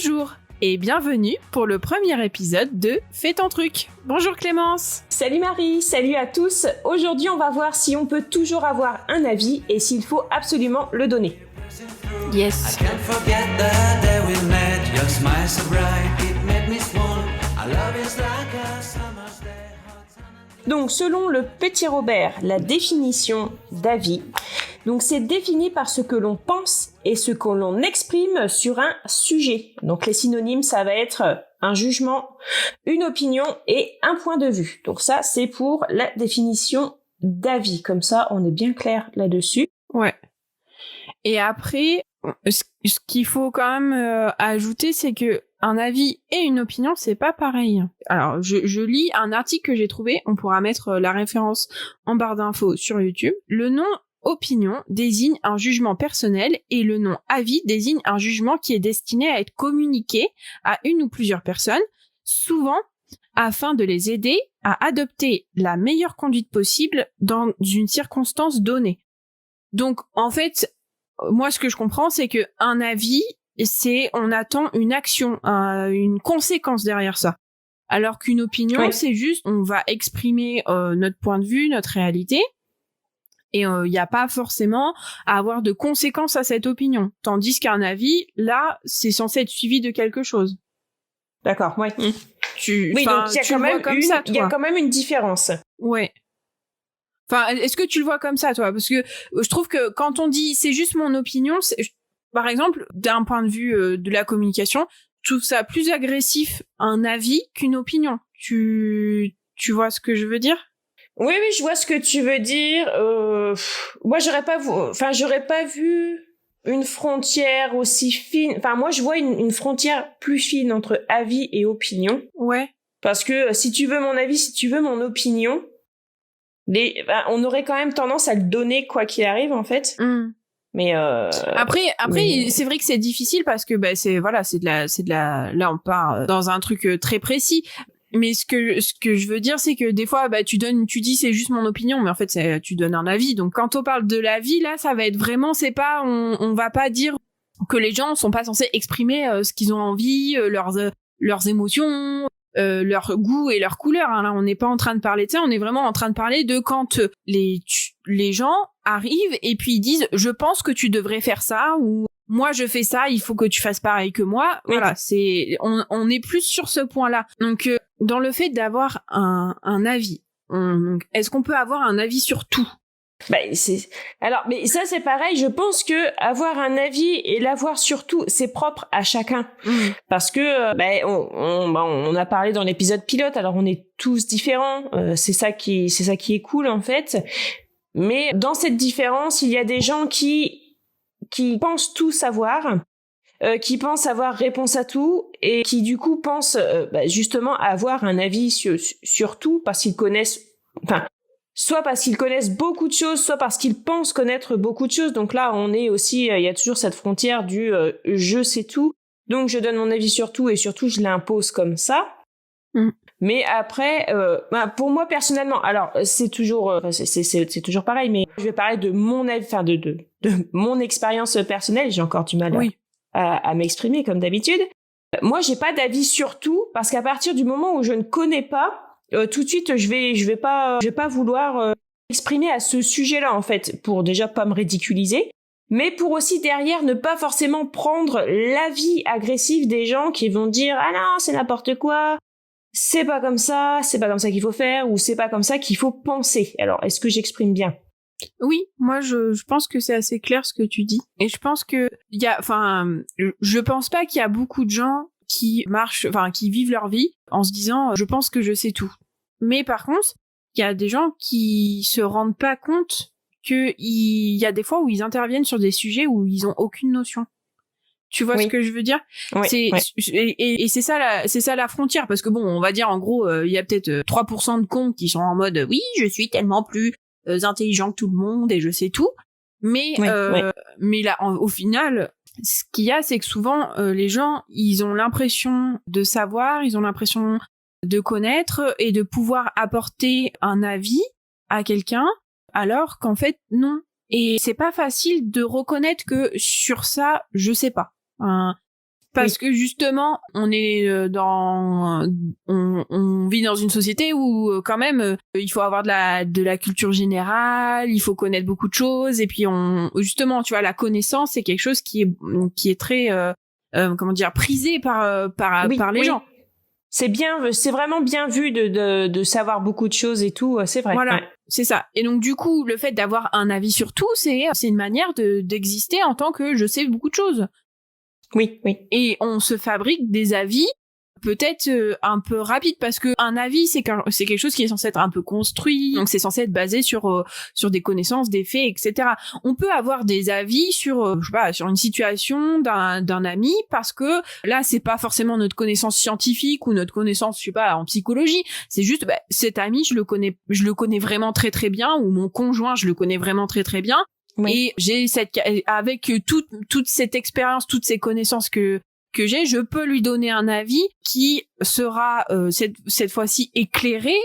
Bonjour et bienvenue pour le premier épisode de Fais ton truc. Bonjour Clémence. Salut Marie, salut à tous. Aujourd'hui, on va voir si on peut toujours avoir un avis et s'il faut absolument le donner. Yes. Donc, selon le Petit Robert, la définition d'avis, donc c'est défini par ce que l'on pense et ce que l'on exprime sur un sujet. Donc, les synonymes, ça va être un jugement, une opinion et un point de vue. Donc ça, c'est pour la définition d'avis. Comme ça, on est bien clair là-dessus. Ouais. Et après, ce qu'il faut quand même ajouter, c'est que un avis et une opinion, c'est pas pareil. Alors, je lis un article que j'ai trouvé, on pourra mettre la référence en barre d'infos sur YouTube. Le nom opinion désigne un jugement personnel et le nom avis désigne un jugement qui est destiné à être communiqué à une ou plusieurs personnes, souvent afin de les aider à adopter la meilleure conduite possible dans une circonstance donnée. Donc, en fait, moi, ce que je comprends, c'est que un avis, on attend une action, une conséquence derrière ça. Alors qu'une opinion, oui, c'est juste, on va exprimer notre point de vue, notre réalité, et il n'y a pas forcément à avoir de conséquences à cette opinion. Tandis qu'un avis, là, c'est censé être suivi de quelque chose. D'accord, ouais. Oui, donc il y a quand même une différence. Ouais. Enfin, est-ce que tu le vois comme ça, toi? Parce que je trouve que quand on dit c'est juste mon opinion, par exemple, d'un point de vue de la communication, je trouve ça plus agressif un avis qu'une opinion. Tu vois ce que je veux dire? Oui, je vois ce que tu veux dire. Moi, j'aurais pas vu une frontière aussi fine. Enfin, moi, je vois une frontière plus fine entre avis et opinion. Ouais. Parce que si tu veux mon avis, si tu veux mon opinion, on aurait quand même tendance à le donner quoi qu'il arrive, en fait. Mais après, c'est vrai que c'est difficile parce que là on part dans un truc très précis. Mais ce que je veux dire, c'est que des fois, tu dis c'est juste mon opinion, mais en fait, tu donnes un avis. Donc, quand on parle de l'avis, là, ça va être vraiment, on va pas dire que les gens sont pas censés exprimer ce qu'ils ont envie, leurs émotions, leur goût et leur couleur. Hein. Là, on n'est pas en train de parler de ça, on est vraiment en train de parler de quand les gens arrivent et puis ils disent, je pense que tu devrais faire ça, ou moi je fais ça, il faut que tu fasses pareil que moi. Oui. Voilà, on est plus sur ce point-là. Donc dans le fait d'avoir un avis, est-ce qu'on peut avoir un avis sur tout? Mais ça c'est pareil, je pense que avoir un avis et l'avoir sur tout, c'est propre à chacun. Parce que on a parlé dans l'épisode pilote, alors on est tous différents, c'est ça qui est cool en fait. Mais dans cette différence, il y a des gens qui pensent tout savoir, qui pensent avoir réponse à tout et qui du coup pensent justement avoir un avis sur tout parce qu'ils connaissent, soit parce qu'ils connaissent beaucoup de choses, soit parce qu'ils pensent connaître beaucoup de choses. Donc là, on est aussi, il y a toujours cette frontière du je sais tout, donc je donne mon avis sur tout et surtout je l'impose comme ça. Mais après, pour moi personnellement, alors c'est toujours toujours pareil, mais je vais parler de mon avis, de mon expérience personnelle. J'ai encore du mal à m'exprimer comme d'habitude. Moi, j'ai pas d'avis sur tout parce qu'à partir du moment où je ne connais pas, tout de suite, je vais pas vouloir exprimer à ce sujet-là en fait, pour déjà pas me ridiculiser, mais pour aussi derrière ne pas forcément prendre l'avis agressif des gens qui vont dire ah non c'est n'importe quoi. C'est pas comme ça qu'il faut faire, ou c'est pas comme ça qu'il faut penser. Alors, est-ce que j'exprime bien? Oui, moi je pense que c'est assez clair ce que tu dis. Et je pense que je pense pas qu'il y a beaucoup de gens qui vivent leur vie en se disant je pense que je sais tout. Mais par contre, il y a des gens qui se rendent pas compte qu'il y a des fois où ils interviennent sur des sujets où ils ont aucune notion. Tu vois ce que je veux dire? Et c'est ça la frontière, parce que bon, on va dire en gros, il y a peut-être 3% de cons qui sont en mode oui, je suis tellement plus intelligent que tout le monde et je sais tout. Mais mais là, au final, ce qu'il y a, c'est que souvent les gens, ils ont l'impression de savoir, ils ont l'impression de connaître et de pouvoir apporter un avis à quelqu'un, alors qu'en fait non. Et c'est pas facile de reconnaître que sur ça, je sais pas. Parce que justement, on est on vit dans une société où quand même il faut avoir de la culture générale, il faut connaître beaucoup de choses, et puis justement, tu vois, la connaissance c'est quelque chose qui est très prisé par les gens. C'est vraiment bien vu de savoir beaucoup de choses et tout, c'est vrai. Voilà, ouais. C'est ça. Et donc du coup, le fait d'avoir un avis sur tout, c'est une manière d'exister en tant que je sais beaucoup de choses. Oui. Et on se fabrique des avis peut-être un peu rapides, parce que un avis c'est quelque chose qui est censé être un peu construit, donc c'est censé être basé sur des connaissances, des faits, etc. On peut avoir des avis sur sur une situation d'un ami, parce que là c'est pas forcément notre connaissance scientifique ou notre connaissance en psychologie, c'est juste cet ami je le connais vraiment très très bien, ou mon conjoint je le connais vraiment très très bien. Oui. Et j'ai avec toute cette expérience, toutes ces connaissances que j'ai, je peux lui donner un avis qui sera cette fois-ci éclairé,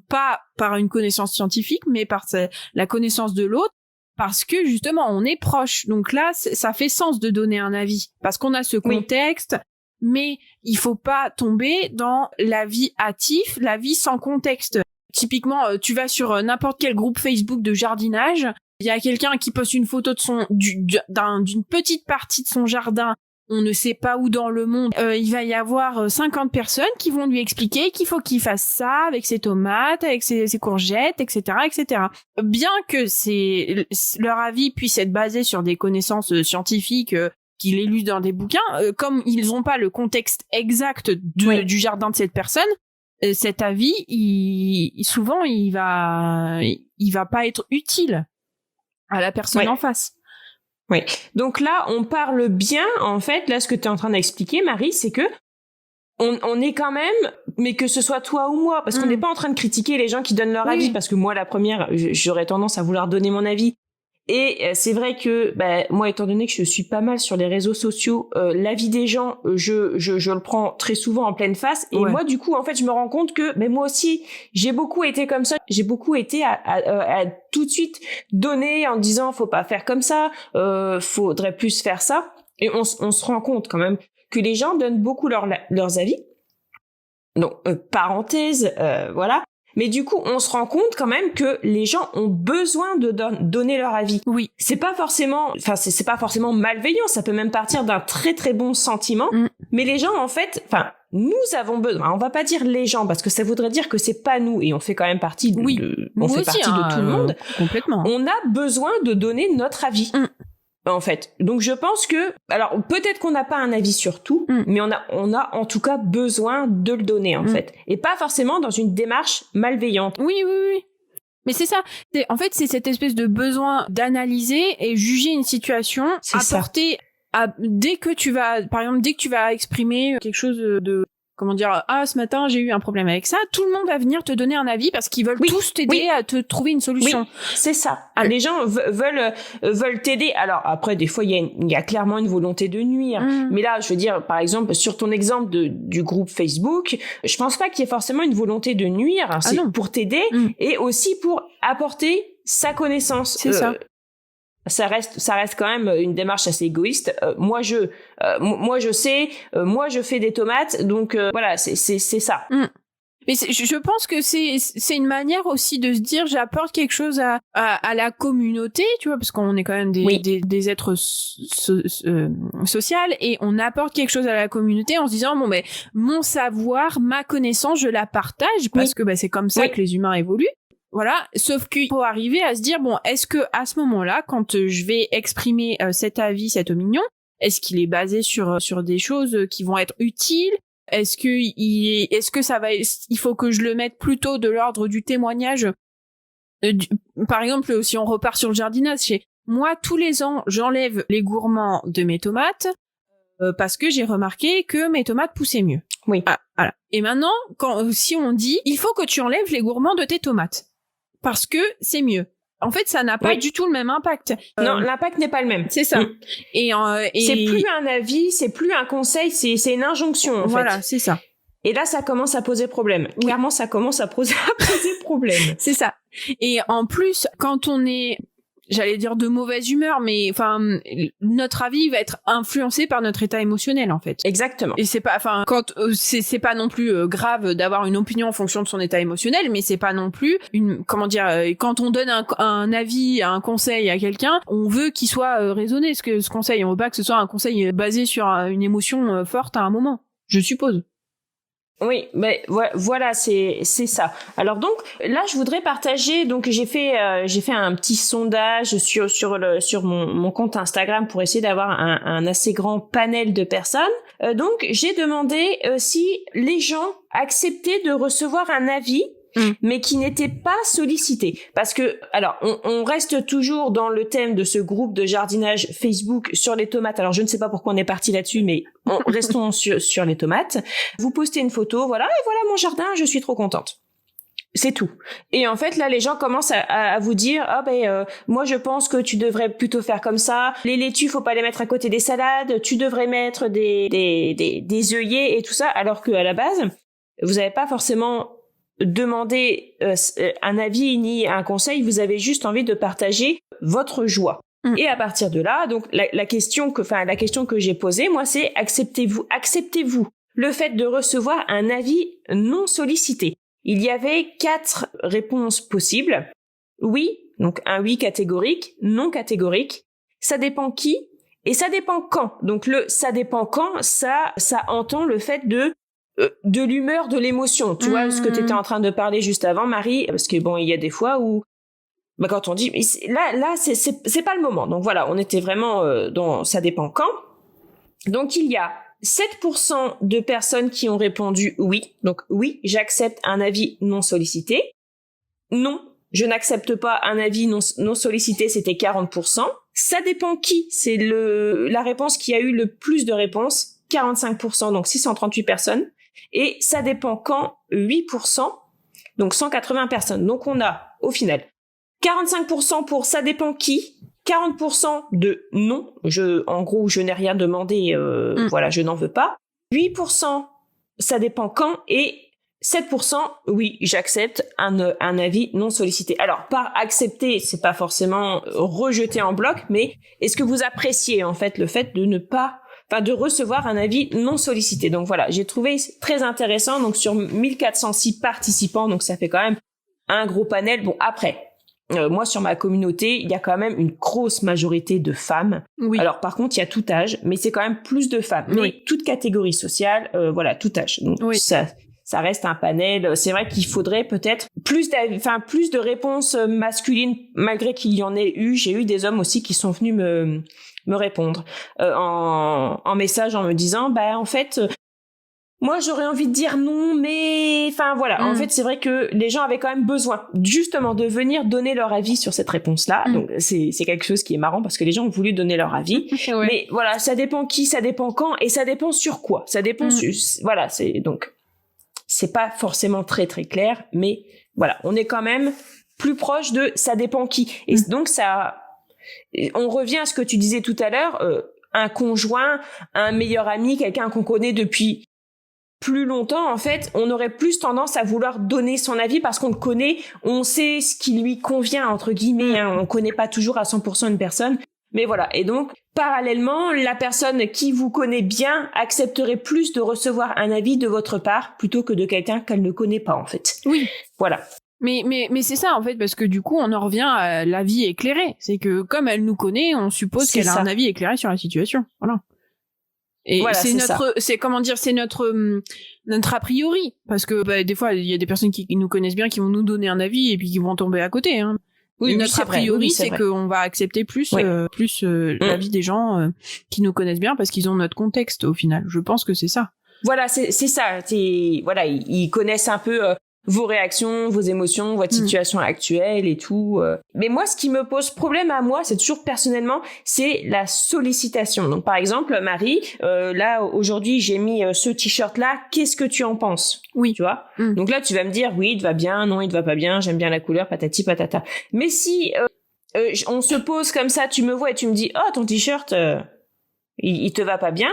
pas par une connaissance scientifique, mais par la connaissance de l'autre, parce que justement on est proche. Donc là, ça fait sens de donner un avis, parce qu'on a ce contexte. Oui. Mais il faut pas tomber dans l'avis hâtif, l'avis sans contexte. Typiquement, tu vas sur n'importe quel groupe Facebook de jardinage, il y a quelqu'un qui poste une photo d'une petite partie de son jardin, on ne sait pas où dans le monde, il va y avoir 50 personnes qui vont lui expliquer qu'il faut qu'il fasse ça avec ses tomates, avec ses courgettes, etc., etc. Bien que leur avis puisse être basé sur des connaissances scientifiques qu'il ait lues dans des bouquins, comme ils n'ont pas le contexte exact du jardin de cette personne, cet avis, souvent, il va pas être utile à la personne en face. Oui. Donc là, on parle bien, en fait, là, ce que tu es en train d'expliquer, Marie, c'est que on est quand même, mais que ce soit toi ou moi, parce qu'on n'est pas en train de critiquer les gens qui donnent leur avis, parce que moi, la première, j'aurais tendance à vouloir donner mon avis. Et c'est vrai que moi, étant donné que je suis pas mal sur les réseaux sociaux, l'avis des gens, je le prends très souvent en pleine face. Et moi, du coup, en fait, je me rends compte que moi aussi, j'ai beaucoup été comme ça. J'ai beaucoup été à tout de suite donner en disant faut pas faire comme ça, faudrait plus faire ça. Et on se rend compte quand même que les gens donnent beaucoup leurs avis. Donc parenthèse, voilà. Mais du coup, on se rend compte quand même que les gens ont besoin de donner leur avis. Oui. C'est pas forcément malveillant, ça peut même partir d'un très très bon sentiment. Mais les gens, en fait, nous avons besoin. On va pas dire les gens, parce que ça voudrait dire que c'est pas nous, et on fait quand même partie partie de tout le monde. Complètement. On a besoin de donner notre avis. En fait. Donc je pense que, alors peut-être qu'on n'a pas un avis sur tout, mais on a en tout cas besoin de le donner en fait, et pas forcément dans une démarche malveillante. Oui. Mais c'est ça. En fait, c'est cette espèce de besoin d'analyser et juger une situation, apporter dès que tu vas exprimer quelque chose de ce matin j'ai eu un problème avec ça, tout le monde va venir te donner un avis parce qu'ils veulent tous t'aider à te trouver une solution. Oui, c'est ça. Les gens veulent t'aider. Alors après, des fois il y a clairement une volonté de nuire. Mais là, je veux dire, par exemple, sur ton exemple du groupe Facebook, je pense pas qu'il y ait forcément une volonté de nuire. C'est pour t'aider et aussi pour apporter sa connaissance. C'est ça. Ça reste quand même une démarche assez égoïste. Moi je sais, moi je fais des tomates, donc voilà, c'est ça. Mais je pense que c'est une manière aussi de se dire j'apporte quelque chose à la communauté, tu vois, parce qu'on est quand même des êtres sociaux, et on apporte quelque chose à la communauté en se disant mon savoir, ma connaissance, je la partage parce que c'est comme ça que les humains évoluent. Voilà, sauf qu'il faut arriver à se dire est-ce que à ce moment-là, quand je vais exprimer cet avis, cette opinion, est-ce qu'il est basé sur des choses qui vont être utiles? Est-ce que il faut que je le mette plutôt de l'ordre du témoignage? Par exemple, si on repart sur le jardinage, moi tous les ans, j'enlève les gourmands de mes tomates parce que j'ai remarqué que mes tomates poussaient mieux. Oui. Voilà. Et maintenant, si on dit il faut que tu enlèves les gourmands de tes tomates parce que c'est mieux. En fait, ça n'a pas du tout le même impact. Non, l'impact n'est pas le même. C'est ça. Et c'est plus un avis, c'est plus un conseil, c'est une injonction en fait. Voilà, c'est ça. Et là, ça commence à poser problème. Clairement, ça commence à poser problème. C'est ça. Et en plus, quand on est j'allais dire de mauvaise humeur, mais enfin notre avis va être influencé par notre état émotionnel en fait. Exactement. Et c'est pas, enfin quand c'est pas non plus grave d'avoir une opinion en fonction de son état émotionnel, mais c'est pas non plus une, comment dire, quand on donne un avis, un conseil à quelqu'un, on veut qu'il soit raisonné ce conseil, on veut pas que ce soit un conseil basé sur une émotion forte à un moment, je suppose. Oui, mais voilà, c'est ça. Alors donc là, je voudrais partager. Donc j'ai fait un petit sondage sur mon compte Instagram pour essayer d'avoir un assez grand panel de personnes. Donc j'ai demandé si les gens acceptaient de recevoir un avis, mais qui n'était pas sollicité. Parce que, alors, on reste toujours dans le thème de ce groupe de jardinage Facebook sur les tomates. Alors, je ne sais pas pourquoi on est parti là-dessus, mais restons sur les tomates. Vous postez une photo, voilà, et voilà mon jardin, je suis trop contente. C'est tout. Et en fait, là, les gens commencent à vous dire, moi, je pense que tu devrais plutôt faire comme ça. Les laitues, faut pas les mettre à côté des salades. Tu devrais mettre des œillets et tout ça. Alors que à la base, vous n'avez pas forcément demander un avis ni un conseil, vous avez juste envie de partager votre joie. Et à partir de là, donc la question que j'ai posée, moi, c'est acceptez-vous le fait de recevoir un avis non sollicité? Il y avait 4 réponses possibles. Oui, donc un oui catégorique, non catégorique, ça dépend qui et ça dépend quand. Donc ça dépend quand, ça entend le fait de l'humeur, de l'émotion. Tu vois, ce que tu étais en train de parler juste avant, Marie, parce que bon, il y a des fois où, quand on dit, mais là, c'est pas le moment. Donc voilà, on était vraiment dans ça dépend quand. Donc il y a 7% de personnes qui ont répondu oui. Donc oui, j'accepte un avis non sollicité. Non, je n'accepte pas un avis non sollicité, c'était 40%. Ça dépend qui, c'est la réponse qui a eu le plus de réponses, 45%, donc 638 personnes. Et ça dépend quand, 8%, donc 180 personnes. Donc on a, au final, 45% pour ça dépend qui, 40% de non, en gros, je n'ai rien demandé, voilà, je n'en veux pas. 8%, ça dépend quand, et 7%, oui, j'accepte un avis non sollicité. Alors, par accepter, c'est pas forcément rejeter en bloc, mais est-ce que vous appréciez, en fait, le fait de recevoir un avis non sollicité. Donc voilà, j'ai trouvé très intéressant. Donc sur 1406 participants, donc ça fait quand même un gros panel. Bon, après, moi sur ma communauté, il y a quand même une grosse majorité de femmes. Oui. Alors par contre, il y a tout âge, mais c'est quand même plus de femmes. Oui. Mais toute catégorie sociale, voilà, tout âge. Donc oui. Ça reste un panel. C'est vrai qu'il faudrait peut-être plus de réponses masculines, malgré qu'il y en ait eu. J'ai eu des hommes aussi qui sont venus me répondre en message en me disant en fait moi j'aurais envie de dire non, mais enfin voilà. En fait, c'est vrai que les gens avaient quand même besoin justement de venir donner leur avis sur cette réponse-là. Donc c'est quelque chose qui est marrant parce que les gens ont voulu donner leur avis. Ouais. Mais voilà, ça dépend qui, ça dépend quand et ça dépend sur quoi. Ça dépend voilà, c'est pas forcément très très clair, mais voilà, on est quand même plus proche de ça dépend qui. Et donc on revient à ce que tu disais tout à l'heure, un conjoint, un meilleur ami, quelqu'un qu'on connaît depuis plus longtemps, en fait, on aurait plus tendance à vouloir donner son avis parce qu'on le connaît, on sait ce qui lui convient, entre guillemets, hein, on connaît pas toujours à 100% une personne, mais voilà. Et donc, parallèlement, la personne qui vous connaît bien accepterait plus de recevoir un avis de votre part plutôt que de quelqu'un qu'elle ne connaît pas, en fait. Oui. Voilà. Mais c'est ça, en fait, parce que du coup, on en revient à l'avis éclairé. C'est que, comme elle nous connaît, on suppose qu'elle a un avis éclairé sur la situation. Voilà. Et voilà, c'est notre a priori. Parce que, des fois, il y a des personnes qui nous connaissent bien, qui vont nous donner un avis et puis qui vont tomber à côté, hein. Oui, notre a priori, c'est qu'on va accepter plus l'avis des gens qui nous connaissent bien parce qu'ils ont notre contexte, au final. Je pense que c'est ça. Voilà, c'est ça. Voilà, ils connaissent un peu vos réactions, vos émotions, votre situation actuelle et tout. Mais moi, ce qui me pose problème à moi, c'est toujours personnellement, c'est la sollicitation. Donc, par exemple, Marie, là, aujourd'hui, j'ai mis ce t-shirt-là. Qu'est-ce que tu en penses? Oui. Tu vois? Donc là, tu vas me dire, oui, il te va bien, non, il te va pas bien, j'aime bien la couleur, patati patata. Mais si on se pose comme ça, tu me vois et tu me dis, oh, ton t-shirt, il te va pas bien,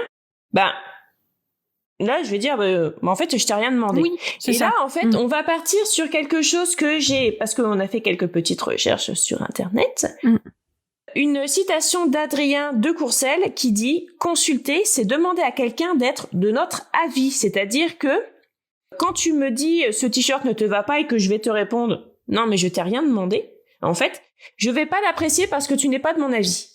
là, je vais dire, en fait, je t'ai rien demandé. Oui, c'est ça. Là, en fait, on va partir sur quelque chose que j'ai, parce qu'on a fait quelques petites recherches sur Internet. une citation d'Adrien de Courcelles qui dit « Consulter, c'est demander à quelqu'un d'être de notre avis. » C'est-à-dire que quand tu me dis « ce t-shirt ne te va pas » et que je vais te répondre « Non, mais je t'ai rien demandé », en fait, je vais pas l'apprécier parce que tu n'es pas de mon avis.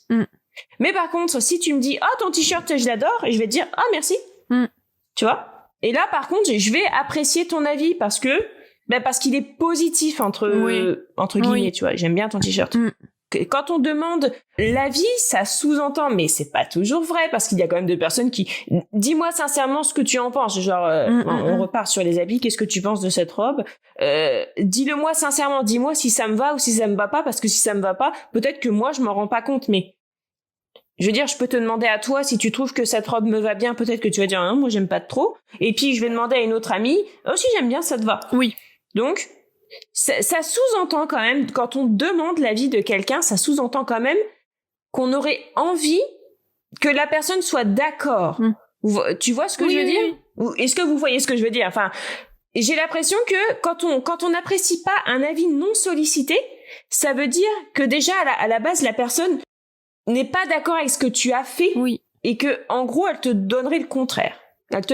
Mais par contre, si tu me dis « Oh, ton t-shirt, je l'adore », et je vais te dire « Ah, merci ». Tu vois ? Et là, par contre, je vais apprécier ton avis parce qu'il est positif entre guillemets, tu vois. J'aime bien ton t-shirt. Quand on demande l'avis, ça sous-entend, mais c'est pas toujours vrai parce qu'il y a quand même des personnes qui dis-moi sincèrement ce que tu en penses. Genre, on repart sur les habits. Qu'est-ce que tu penses de cette robe ? Dis-le-moi sincèrement. Dis-moi si ça me va ou si ça me va pas, parce que si ça me va pas, peut-être que moi je m'en rends pas compte. Mais je veux dire, je peux te demander à toi si tu trouves que cette robe me va bien. Peut-être que tu vas dire moi j'aime pas trop. Et puis je vais demander à une autre amie si j'aime bien, ça te va. Oui. Donc ça sous-entend quand même, quand on demande l'avis de quelqu'un, ça sous-entend quand même qu'on aurait envie que la personne soit d'accord. Tu vois ce que je veux dire ? Est-ce que vous voyez ce que je veux dire ? Enfin, j'ai l'impression que quand on n'apprécie pas un avis non sollicité, ça veut dire que déjà à la base la personne n'est pas d'accord avec ce que tu as fait et que en gros elle te donnerait le contraire. Elle te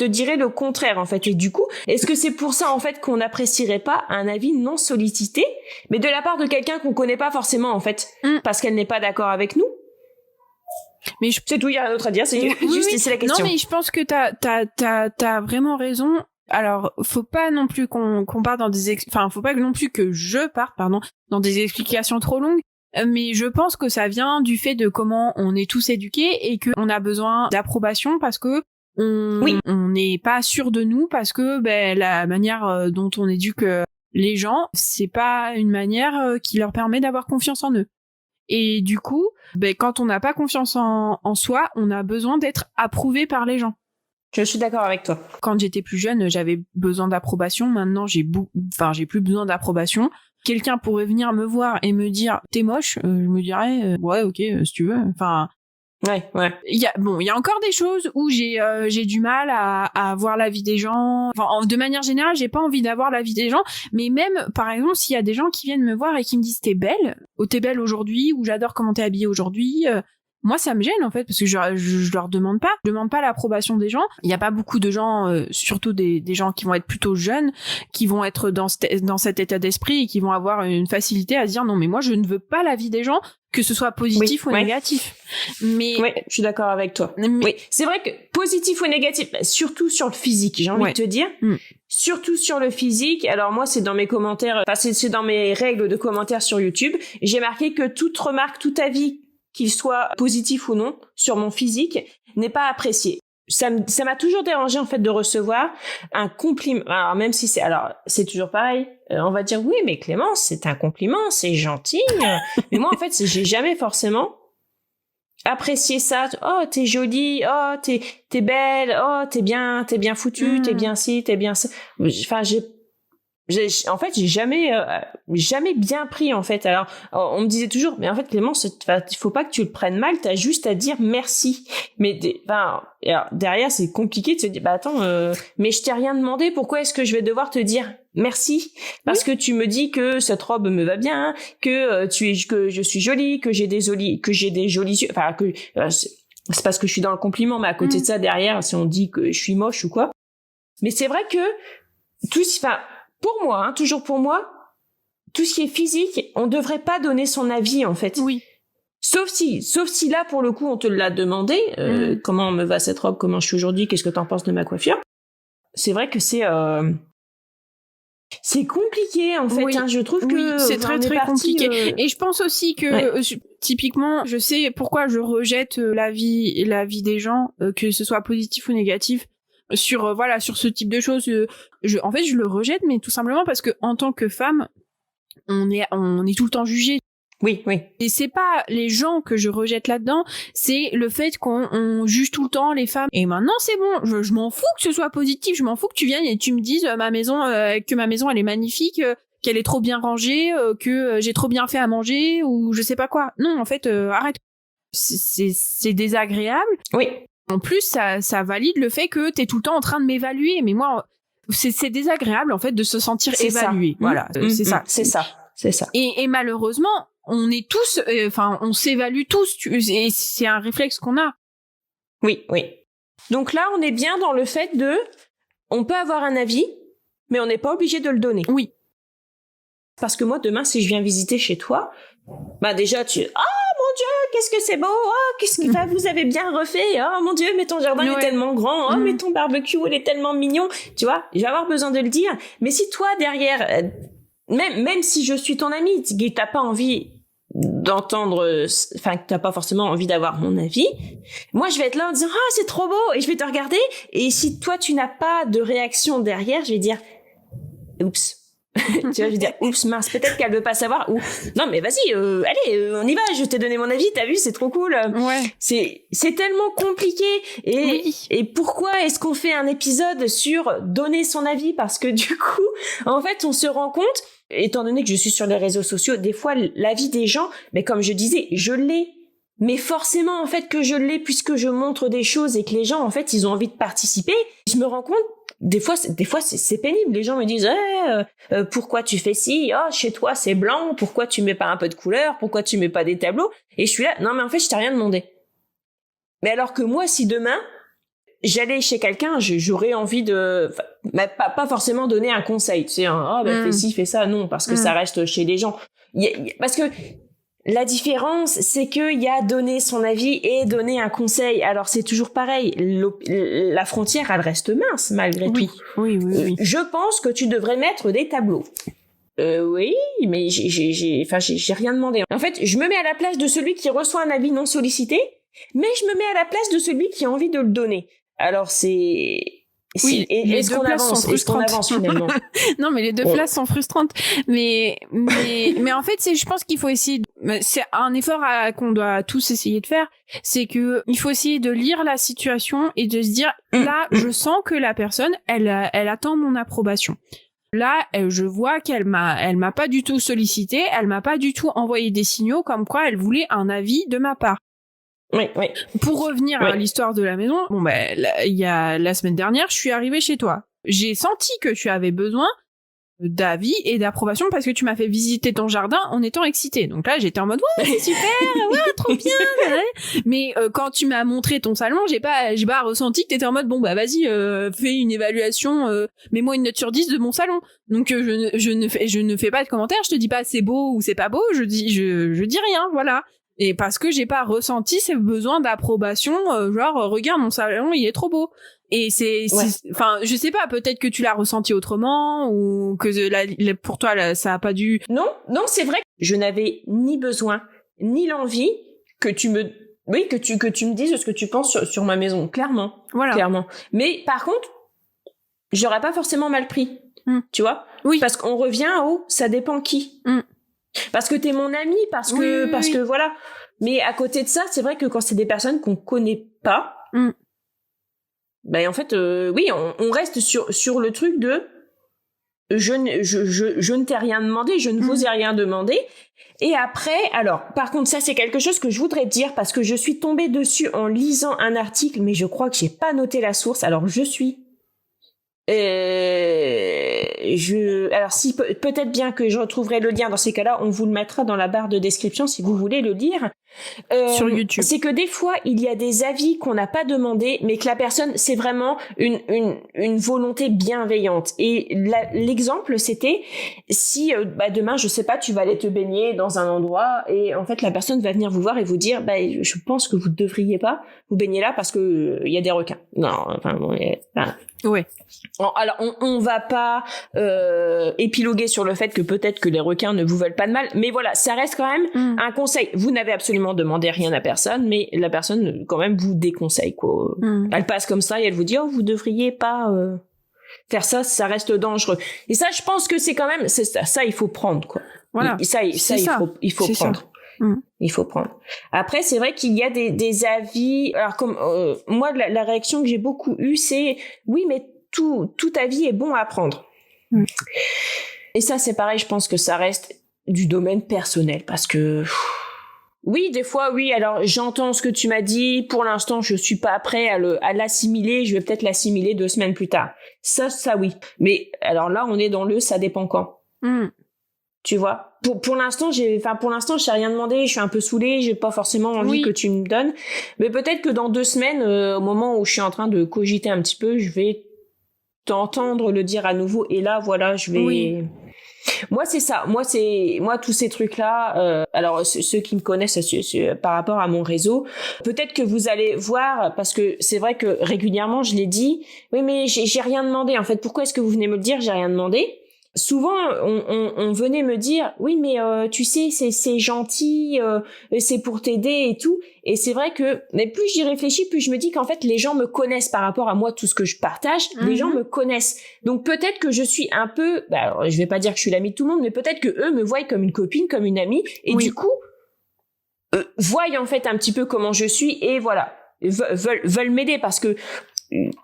dirait le contraire, en fait. Et du coup, est-ce que c'est pour ça, en fait, qu'on n'apprécierait pas un avis non sollicité, mais de la part de quelqu'un qu'on connaît pas forcément, en fait, parce qu'elle n'est pas d'accord avec nous? Mais c'est tout, il y a rien d'autre à dire, c'est c'est la question. Non, mais je pense que t'as vraiment raison. Alors, faut pas non plus qu'on parte dans faut pas non plus que je parte, dans des explications trop longues. Mais je pense que ça vient du fait de comment on est tous éduqués et qu'on a besoin d'approbation parce que on n'est pas sûr de nous parce que la manière dont on éduque les gens, c'est pas une manière qui leur permet d'avoir confiance en eux. Et du coup, quand on n'a pas confiance en soi, on a besoin d'être approuvé par les gens. Je suis d'accord avec toi. Quand j'étais plus jeune, j'avais besoin d'approbation. Maintenant, j'ai plus besoin d'approbation. Quelqu'un pourrait venir me voir et me dire t'es moche, je me dirais ouais ok si tu veux. Enfin. Ouais. Il y a encore des choses où j'ai du mal à voir l'avis des gens. Enfin, de manière générale, j'ai pas envie d'avoir l'avis des gens. Mais même, par exemple, s'il y a des gens qui viennent me voir et qui me disent t'es belle aujourd'hui, ou j'adore comment t'es habillée aujourd'hui, moi ça me gêne en fait parce que je leur demande pas l'approbation des gens. Il y a pas beaucoup de gens, surtout des gens qui vont être plutôt jeunes, qui vont être dans cet état d'esprit et qui vont avoir une facilité à se dire non mais moi je ne veux pas l'avis des gens, que ce soit positif ou négatif. Mais je suis d'accord avec toi. Oui, c'est vrai que positif ou négatif, surtout sur le physique, j'ai envie de te dire. Surtout sur le physique. Alors moi, c'est dans mes commentaires, c'est dans mes règles de commentaires sur YouTube. J'ai marqué que toute remarque, tout avis, qu'il soit positif ou non, sur mon physique, n'est pas apprécié. Ça m'a toujours dérangé en fait de recevoir un compliment. Alors même si c'est toujours pareil, on va dire oui mais Clémence c'est un compliment, c'est gentil. Mais moi en fait j'ai jamais forcément apprécié ça. Oh t'es jolie, oh t'es belle, oh t'es bien foutue, t'es bien ci, t'es bien ça. Enfin en fait j'ai jamais bien pris en fait. Alors on me disait toujours mais en fait Clémence il faut pas que tu le prennes mal, t'as juste à dire merci. Mais alors, derrière c'est compliqué de se dire attends mais je t'ai rien demandé, pourquoi est-ce que je vais devoir te dire merci parce que tu me dis que cette robe me va bien, que que je suis jolie, que j'ai des jolis yeux, enfin que c'est parce que je suis dans le compliment, mais à côté de ça derrière si on dit que je suis moche ou quoi. Mais c'est vrai que pour moi, toujours pour moi, tout ce qui est physique, on devrait pas donner son avis, en fait. Oui. Sauf si là, pour le coup, on te l'a demandé, comment me va cette robe, comment je suis aujourd'hui, qu'est-ce que t'en penses de ma coiffure. C'est vrai que c'est compliqué, en fait, je trouve que c'est très compliqué. Et je pense aussi que, typiquement, je sais pourquoi je rejette l'avis des gens, que ce soit positif ou négatif. Sur ce type de choses, en fait je le rejette, mais tout simplement parce que en tant que femme on est tout le temps jugé. Oui. Et c'est pas les gens que je rejette là-dedans, c'est le fait qu'on juge tout le temps les femmes. Et maintenant c'est bon, je m'en fous que ce soit positif, je m'en fous que tu viennes et tu me dises que ma maison elle est magnifique, qu'elle est trop bien rangée, que j'ai trop bien fait à manger ou je sais pas quoi. Non en fait arrête. C'est désagréable. Oui. En plus, ça valide le fait que t'es tout le temps en train de m'évaluer. Mais moi, c'est désagréable, en fait, de se sentir évalué. Voilà, c'est ça. C'est ça. Et malheureusement, on est tous, on s'évalue tous, et c'est un réflexe qu'on a. Oui. Donc là, on est bien dans le fait on peut avoir un avis, mais on n'est pas obligé de le donner. Oui. Parce que moi, demain, si je viens visiter chez toi, déjà, mon Dieu, qu'est-ce que c'est beau! Oh, qu'est-ce que vous avez bien refait! Oh mon Dieu, mais ton jardin est tellement grand! Oh, mais ton barbecue, il est tellement mignon! Tu vois, je vais avoir besoin de le dire. Mais si toi, derrière, même si je suis ton amie, t'as pas envie d'entendre, que t'as pas forcément envie d'avoir mon avis, moi, je vais être là en disant, c'est trop beau! Et je vais te regarder. Et si toi, tu n'as pas de réaction derrière, je vais dire, oups. Tu vois, je vais dire, oups, mince, peut-être qu'elle veut pas savoir, ou non, mais vas-y, allez, on y va, je t'ai donné mon avis, t'as vu, c'est trop cool. Ouais. C'est tellement compliqué. Et pourquoi est-ce qu'on fait un épisode sur donner son avis? Parce que du coup, en fait, on se rend compte, étant donné que je suis sur les réseaux sociaux, des fois, l'avis des gens, mais comme je disais, je l'ai. Mais forcément, en fait, que je l'ai puisque je montre des choses et que les gens, en fait, ils ont envie de participer. Je me rends compte, des fois, c'est pénible. Les gens me disent, pourquoi tu fais ci? Oh, chez toi, c'est blanc. Pourquoi tu mets pas un peu de couleur? Pourquoi tu mets pas des tableaux? Et je suis là, non, mais en fait, je t'ai rien demandé. Mais alors que moi, si demain, j'allais chez quelqu'un, j'aurais envie pas forcément donner un conseil. Tu sais, fais ci, fais ça. Non, parce que ça reste chez les gens. Parce que, la différence, c'est qu'il y a donner son avis et donner un conseil. Alors, c'est toujours pareil. La frontière, elle reste mince, malgré tout. Oui. Je pense que tu devrais mettre des tableaux. Oui, mais j'ai rien demandé. En fait, je me mets à la place de celui qui reçoit un avis non sollicité, mais je me mets à la place de celui qui a envie de le donner. Alors, est-ce qu'on avance finalement? Non, mais les deux places sont frustrantes. Mais en fait, je pense qu'il faut essayer. C'est un effort qu'on doit tous essayer de faire. C'est que il faut essayer de lire la situation et de se dire là, je sens que la personne, elle attend mon approbation. Là, je vois qu'elle m'a pas du tout sollicité, elle m'a pas du tout envoyé des signaux comme quoi elle voulait un avis de ma part. Oui. Pour revenir à l'histoire de la maison, il y a la semaine dernière, je suis arrivée chez toi. J'ai senti que tu avais besoin d'avis et d'approbation parce que tu m'as fait visiter ton jardin en étant excitée. Donc là, j'étais en mode ouais, c'est super, ouais, trop bien. Mais quand tu m'as montré ton salon, j'ai pas ressenti que t'étais en mode vas-y, fais une évaluation, mets-moi une note sur 10 de mon salon. Donc je ne fais pas de commentaires, je te dis pas c'est beau ou c'est pas beau, je dis rien, voilà. Et parce que j'ai pas ressenti ce besoin d'approbation, regarde mon salon, il est trop beau. Et je sais pas, peut-être que tu l'as ressenti autrement ou que pour toi ça a pas dû. Non, c'est vrai que je n'avais ni besoin ni l'envie que tu me dises ce que tu penses sur ma maison, clairement. Voilà. Clairement. Mais par contre, j'aurais pas forcément mal pris. Tu vois? Oui. Parce qu'on revient ça dépend qui. Parce que t'es mon ami, parce que voilà. Mais à côté de ça, c'est vrai que quand c'est des personnes qu'on connaît pas, en fait, on reste sur le truc de je ne t'ai rien demandé, je ne vous ai rien demandé. Et après, alors, par contre, ça c'est quelque chose que je voudrais dire parce que je suis tombée dessus en lisant un article, mais je crois que j'ai pas noté la source. Alors alors si peut-être bien que je retrouverai le lien dans ces cas-là, on vous le mettra dans la barre de description si vous voulez le lire. Sur YouTube. C'est que des fois il y a des avis qu'on n'a pas demandé, mais que la personne c'est vraiment une volonté bienveillante. Et l'exemple c'était si demain je sais pas tu vas aller te baigner dans un endroit et en fait la personne va venir vous voir et vous dire je pense que vous devriez pas vous baigner là parce que il y a des requins. Non, enfin bon, ouais. Alors on va pas épiloguer sur le fait que peut-être que les requins ne vous veulent pas de mal, mais voilà, ça reste quand même un conseil. Vous n'avez absolument demandé rien à personne, mais la personne quand même vous déconseille quoi. Elle passe comme ça et elle vous dit vous devriez pas faire ça, ça reste dangereux. Et ça je pense que c'est quand même ça il faut prendre quoi. Voilà. Il faut prendre. Il faut prendre. Après, c'est vrai qu'il y a des avis. Alors, comme moi, la réaction que j'ai beaucoup eue, c'est oui, mais tout avis est bon à prendre. Et ça, c'est pareil. Je pense que ça reste du domaine personnel parce que oui, des fois, oui. Alors, j'entends ce que tu m'as dit. Pour l'instant, je suis pas prêt à l'assimiler. Je vais peut-être l'assimiler 2 semaines plus tard. Ça, oui. Mais alors là, on est dans ça dépend quand. Tu vois, pour l'instant, je t'ai rien demandé, je suis un peu saoulée, j'ai pas forcément envie que tu me donnes. Mais peut-être que dans 2 semaines, au moment où je suis en train de cogiter un petit peu, je vais t'entendre le dire à nouveau. Et là, voilà, je vais. Oui. Moi, c'est ça. Moi, tous ces trucs-là. Alors, ceux qui me connaissent par rapport à mon réseau, peut-être que vous allez voir, parce que c'est vrai que régulièrement, je l'ai dit. Oui, mais j'ai rien demandé. En fait, pourquoi est-ce que vous venez me le dire? J'ai rien demandé. Souvent, on venait me dire, oui, mais tu sais, c'est gentil, c'est pour t'aider et tout. Et c'est vrai que, mais plus j'y réfléchis, plus je me dis qu'en fait, les gens me connaissent par rapport à moi, tout ce que je partage. Les gens me connaissent. Donc peut-être que je suis un peu, alors, je vais pas dire que je suis l'amie de tout le monde, mais peut-être que eux me voient comme une copine, comme une amie, et du coup, voient en fait un petit peu comment je suis, et voilà, veulent m'aider parce que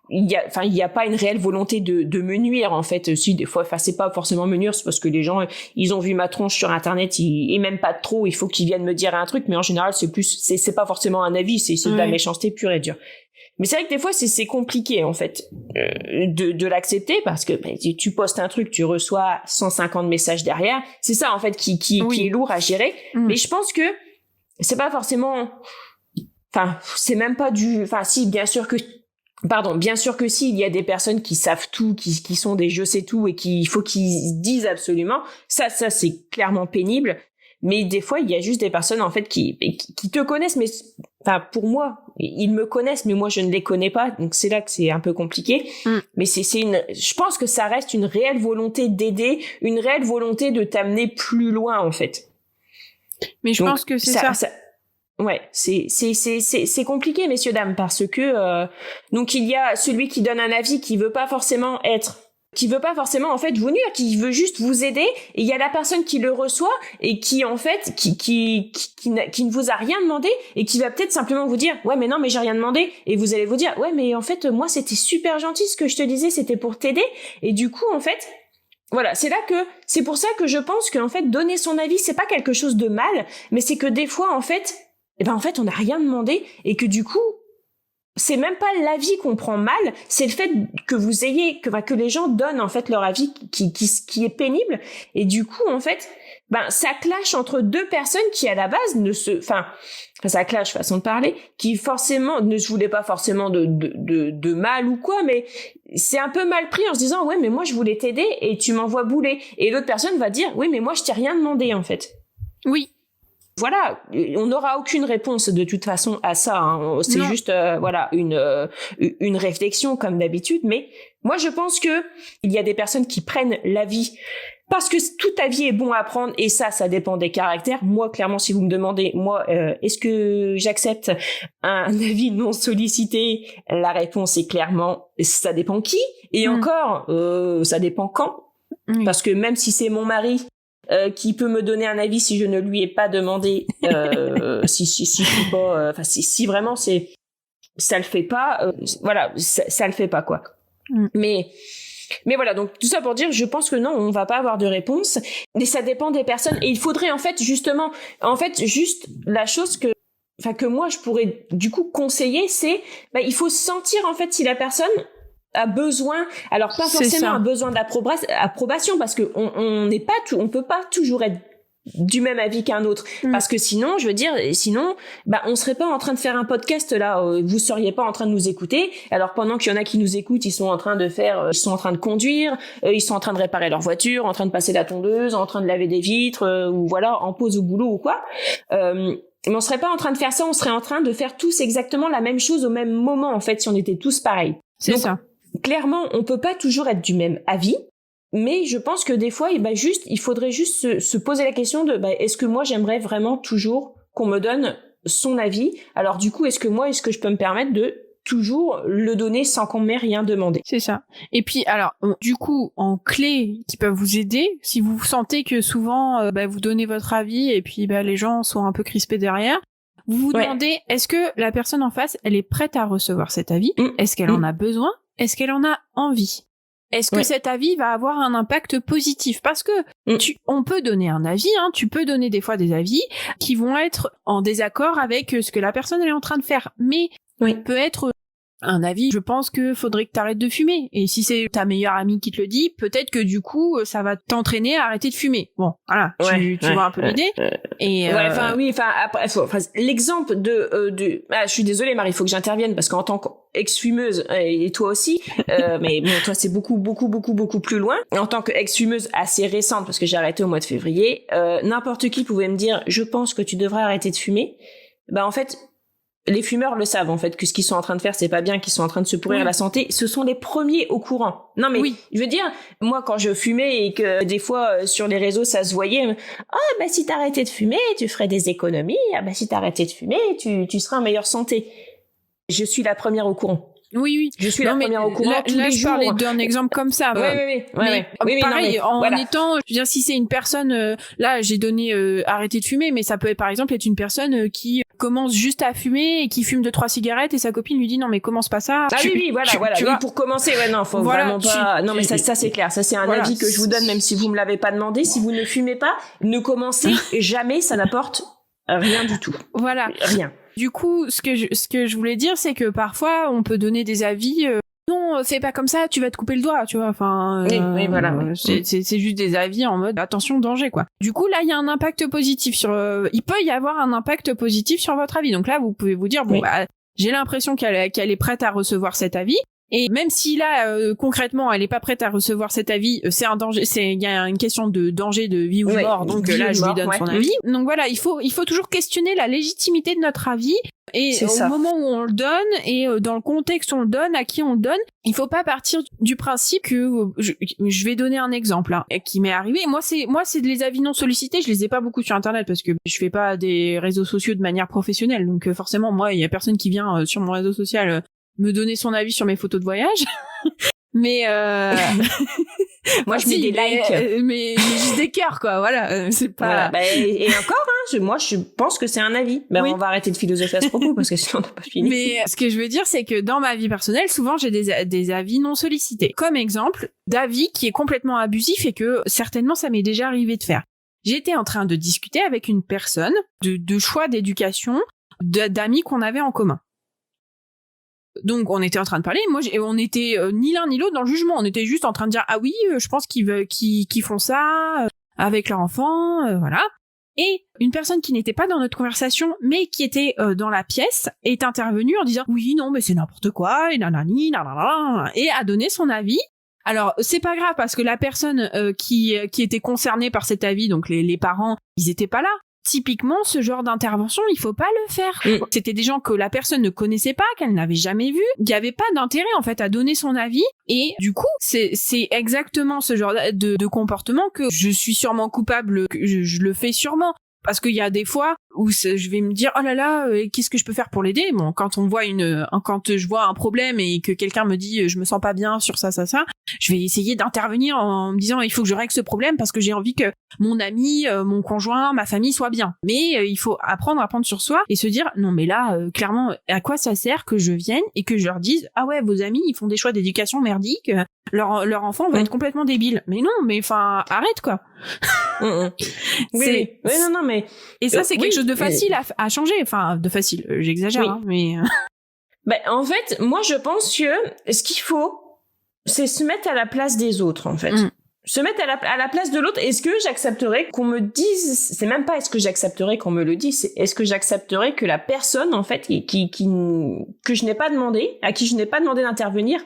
il y a pas une réelle volonté de me nuire en fait. Si des fois, c'est pas forcément me nuire, c'est parce que les gens ils ont vu ma tronche sur internet, et même pas trop, il faut qu'ils viennent me dire un truc, mais en général c'est pas forcément un avis, c'est de la méchanceté pure et dure. Mais c'est vrai que des fois c'est compliqué en fait de l'accepter, parce que tu postes un truc, tu reçois 150 messages derrière, c'est ça en fait qui est lourd à gérer. Mais je pense que c'est pas forcément, c'est même pas si, bien sûr que si, il y a des personnes qui savent tout, qui sont des je sais tout, et il faut qu'ils disent absolument. Ça c'est clairement pénible. Mais des fois, il y a juste des personnes, en fait, qui te connaissent, mais, pour moi, ils me connaissent, mais moi, je ne les connais pas. Donc, c'est là que c'est un peu compliqué. Mais je pense que ça reste une réelle volonté d'aider, une réelle volonté de t'amener plus loin, en fait. Mais je pense que c'est ça. Ouais, c'est compliqué, messieurs dames, parce que donc il y a celui qui donne un avis qui veut pas forcément en fait vous nuire, qui veut juste vous aider, et il y a la personne qui le reçoit et qui en fait qui ne vous a rien demandé, et qui va peut-être simplement vous dire ouais mais non mais j'ai rien demandé, et vous allez vous dire ouais mais en fait moi c'était super gentil ce que je te disais, c'était pour t'aider. Et du coup en fait voilà, c'est pour ça que je pense qu'en fait donner son avis c'est pas quelque chose de mal, mais c'est que des fois en fait on n'a rien demandé, et que du coup, c'est même pas l'avis qu'on prend mal, c'est le fait que vous ayez, que les gens donnent en fait leur avis qui est pénible, et du coup en fait, ça clash entre 2 personnes qui à la base ça clash façon de parler, qui forcément ne se voulaient pas forcément de mal ou quoi, mais c'est un peu mal pris en se disant ouais mais moi je voulais t'aider et tu m'envoies bouler, et l'autre personne va dire oui mais moi je t'ai rien demandé en fait. Oui. Voilà, on n'aura aucune réponse de toute façon à ça, hein. C'est juste une réflexion comme d'habitude, mais moi je pense que il y a des personnes qui prennent l'avis parce que tout avis est bon à prendre, et ça dépend des caractères. Moi clairement, si vous me demandez est-ce que j'accepte un avis non sollicité, la réponse est clairement ça dépend qui, et encore ça dépend quand, parce que même si c'est mon mari qui peut me donner un avis si je ne lui ai pas demandé, si vraiment ça le fait pas, voilà, ça le fait pas quoi. Mais voilà, donc tout ça pour dire, je pense que non, on va pas avoir de réponse, mais ça dépend des personnes, et il faudrait en fait justement, juste la chose que moi je pourrais du coup conseiller, c'est il faut sentir en fait si la personne a besoin, alors pas forcément un besoin d'approbation, parce que on peut pas toujours être du même avis qu'un autre, parce que sinon on serait pas en train de faire un podcast là, vous seriez pas en train de nous écouter, alors pendant qu'il y en a qui nous écoutent, ils sont en train de conduire, ils sont en train de réparer leur voiture, en train de passer la tondeuse, en train de laver des vitres, ou voilà, en pause au boulot ou quoi, mais on serait pas en train de faire ça, on serait en train de faire tous exactement la même chose au même moment en fait, si on était tous pareils. C'est ça. Clairement, on peut pas toujours être du même avis, mais je pense que des fois, il faudrait juste se poser la question de est-ce que moi j'aimerais vraiment toujours qu'on me donne son avis? Alors du coup, est-ce que je peux me permettre de toujours le donner sans qu'on m'ait rien demandé? C'est ça. Et puis alors, du coup, en clés qui peuvent vous aider, si vous sentez que souvent vous donnez votre avis et puis les gens sont un peu crispés derrière, vous vous demandez est-ce que la personne en face, elle est prête à recevoir cet avis? Est-ce qu'elle en a besoin? Est-ce qu'elle en a envie? Est-ce que cet avis va avoir un impact positif? Parce que on peut donner un avis, hein, tu peux donner des fois des avis qui vont être en désaccord avec ce que la personne elle est en train de faire, mais peut être un avis, je pense que faudrait que t'arrêtes de fumer. Et si c'est ta meilleure amie qui te le dit, peut-être que du coup, ça va t'entraîner à arrêter de fumer. Bon, voilà, tu vois un peu l'idée. Et après, l'exemple je suis désolée, Marie, il faut que j'intervienne parce qu'en tant qu'ex-fumeuse, et toi aussi, mais bon, toi c'est beaucoup plus loin. En tant qu'ex-fumeuse assez récente, parce que j'ai arrêté au mois de février, n'importe qui pouvait me dire, je pense que tu devrais arrêter de fumer. En fait, les fumeurs le savent, en fait, que ce qu'ils sont en train de faire, c'est pas bien, qu'ils sont en train de se pourrir la santé. Ce sont les premiers au courant. Non, mais je veux dire, moi, quand je fumais et que des fois, sur les réseaux, ça se voyait, si t'arrêtais de fumer, tu ferais des économies. Si t'arrêtais de fumer, tu serais en meilleure santé. Je suis la première au courant. Oui. Je suis la première au courant tous les jours. Je parlais d'un exemple comme ça. Oui. Pareil, étant, je veux dire, si c'est une personne, là, j'ai donné arrêter de fumer, mais ça peut par exemple être une personne qui commence juste à fumer et qui fume 2-3 cigarettes et sa copine lui dit non mais commence pas ça. Pour commencer, faut vraiment pas. Non mais ça c'est clair. Ça c'est un avis que je vous donne même si vous me l'avez pas demandé. Si vous ne fumez pas, ne commencez jamais. Ça n'apporte rien du tout. Voilà. Rien. Du coup, ce que je voulais dire, c'est que parfois, on peut donner des avis. Non, fais pas comme ça, tu vas te couper le doigt, tu vois. Enfin, c'est juste des avis en mode attention, danger, quoi. Du coup, là, il y a un impact positif il peut y avoir un impact positif sur votre avis. Donc là, vous pouvez vous dire j'ai l'impression qu'elle est prête à recevoir cet avis. Et même si là, concrètement, elle est pas prête à recevoir cet avis, c'est un danger, il y a une question de danger de vie ou de mort, donc là, je lui donne son avis. Donc voilà, il faut toujours questionner la légitimité de notre avis, et au moment où on le donne, et dans le contexte où on le donne, à qui on le donne, il faut pas partir du principe que, je vais donner un exemple, qui m'est arrivé. Moi, c'est les avis non sollicités, je les ai pas beaucoup sur Internet, parce que je fais pas des réseaux sociaux de manière professionnelle, donc forcément, moi, il y a personne qui vient sur mon réseau social, me donner son avis sur mes photos de voyage. Mais moi je mets des likes mais juste des cœurs quoi, voilà, c'est pas et encore moi je pense que c'est un avis. On va arrêter de philosopher à ce propos parce que sinon on n'a pas fini. Mais ce que je veux dire c'est que dans ma vie personnelle, souvent j'ai des avis non sollicités. Comme exemple d'avis qui est complètement abusif et que certainement ça m'est déjà arrivé de faire. J'étais en train de discuter avec une personne de choix d'éducation d'amis qu'on avait en commun. Donc on était en train de parler, on était ni l'un ni l'autre dans le jugement, on était juste en train de dire ah oui, je pense qu'ils font ça avec leur enfant, voilà. Et une personne qui n'était pas dans notre conversation, mais qui était dans la pièce, est intervenue en disant oui non mais c'est n'importe quoi et nanani nanana, et a donné son avis. Alors c'est pas grave parce que la personne qui était concernée par cet avis, donc les parents, ils étaient pas là. Typiquement, ce genre d'intervention, il faut pas le faire. C'était des gens que la personne ne connaissait pas, qu'elle n'avait jamais vu. Il y avait pas d'intérêt, en fait, à donner son avis. Et du coup, c'est exactement ce genre de comportement que je suis sûrement coupable, que je le fais sûrement. Parce qu'il y a des fois où je vais me dire oh là là, qu'est-ce que je peux faire pour l'aider. Bon, quand je vois un problème et que quelqu'un me dit je me sens pas bien sur ça, je vais essayer d'intervenir en me disant il faut que je règle ce problème parce que j'ai envie que mon ami, mon conjoint, ma famille soit bien. Mais il faut apprendre à prendre sur soi et se dire non mais là clairement à quoi ça sert que je vienne et que je leur dise ah ouais vos amis ils font des choix d'éducation merdiques, leur enfant va être complètement débile. Mais non, mais enfin arrête quoi. Oui, non mais et ça c'est quelque chose de facile à changer, enfin de facile, j'exagère mais en fait moi je pense que ce qu'il faut c'est se mettre à la place des autres en fait. Se mettre à la place de l'autre. Est-ce que j'accepterais qu'on me dise, c'est même pas est-ce que j'accepterais qu'on me le dise, c'est est-ce que j'accepterais que la personne en fait que je n'ai pas demandé, à qui je n'ai pas demandé d'intervenir,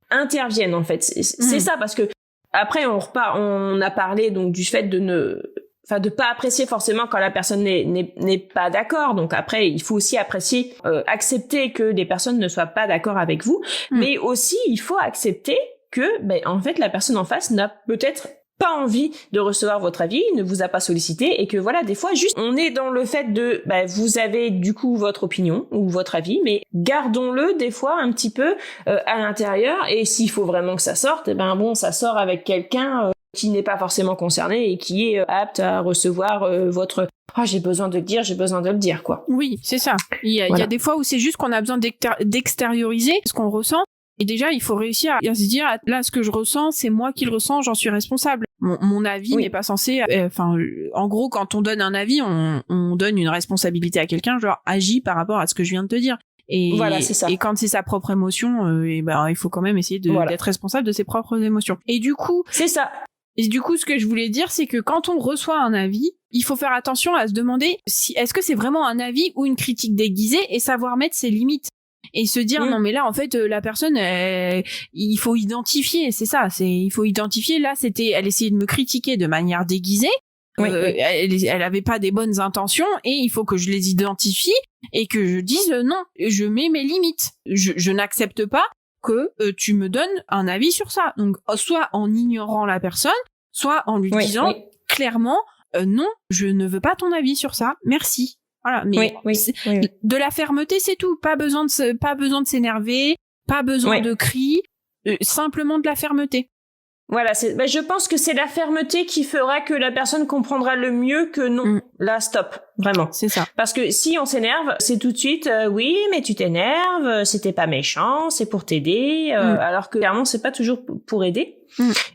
intervienne en fait. C'est ça, parce que après on a parlé donc du fait de pas apprécier forcément quand la personne n'est pas d'accord. Donc après, il faut aussi apprécier, accepter que les personnes ne soient pas d'accord avec vous, mais aussi il faut accepter que en fait la personne en face n'a peut-être pas envie de recevoir votre avis, ne vous a pas sollicité, et que voilà, des fois juste on est dans le fait de vous avez du coup votre opinion ou votre avis, mais gardons-le des fois un petit peu à l'intérieur, et s'il faut vraiment que ça sorte, ça sort avec quelqu'un qui n'est pas forcément concerné et qui est apte à recevoir votre j'ai besoin de le dire quoi. Oui, c'est ça. Il y a des fois où c'est juste qu'on a besoin d'extérioriser ce qu'on ressent. Et déjà, il faut réussir à se dire, là, ce que je ressens, c'est moi qui le ressens, j'en suis responsable. Mon avis n'est pas censé, en gros, quand on donne un avis, on donne une responsabilité à quelqu'un, genre, agis par rapport à ce que je viens de te dire. Et, voilà, c'est ça. Et quand c'est sa propre émotion, il faut quand même essayer d'être responsable de ses propres émotions. Et du coup, c'est ça. Et du coup, ce que je voulais dire, c'est que quand on reçoit un avis, il faut faire attention à se demander est-ce que c'est vraiment un avis ou une critique déguisée, et savoir mettre ses limites. Et se dire non mais là en fait la personne il faut identifier, c'est ça, il faut identifier. Là elle essayait de me critiquer de manière déguisée, elle avait pas des bonnes intentions, et il faut que je les identifie et que je dise non, je mets mes limites, je n'accepte pas que tu me donnes un avis sur ça. Donc soit en ignorant la personne, soit en lui disant clairement non, je ne veux pas ton avis sur ça, merci. Voilà, mais de la fermeté, c'est tout. Pas besoin de s'énerver, pas besoin de cris, simplement de la fermeté. Voilà, je pense que c'est la fermeté qui fera que la personne comprendra le mieux que non. Là, stop, vraiment. C'est ça. Parce que si on s'énerve, c'est tout de suite oui, mais tu t'énerves, c'était pas méchant, c'est pour t'aider, alors que clairement c'est pas toujours pour aider.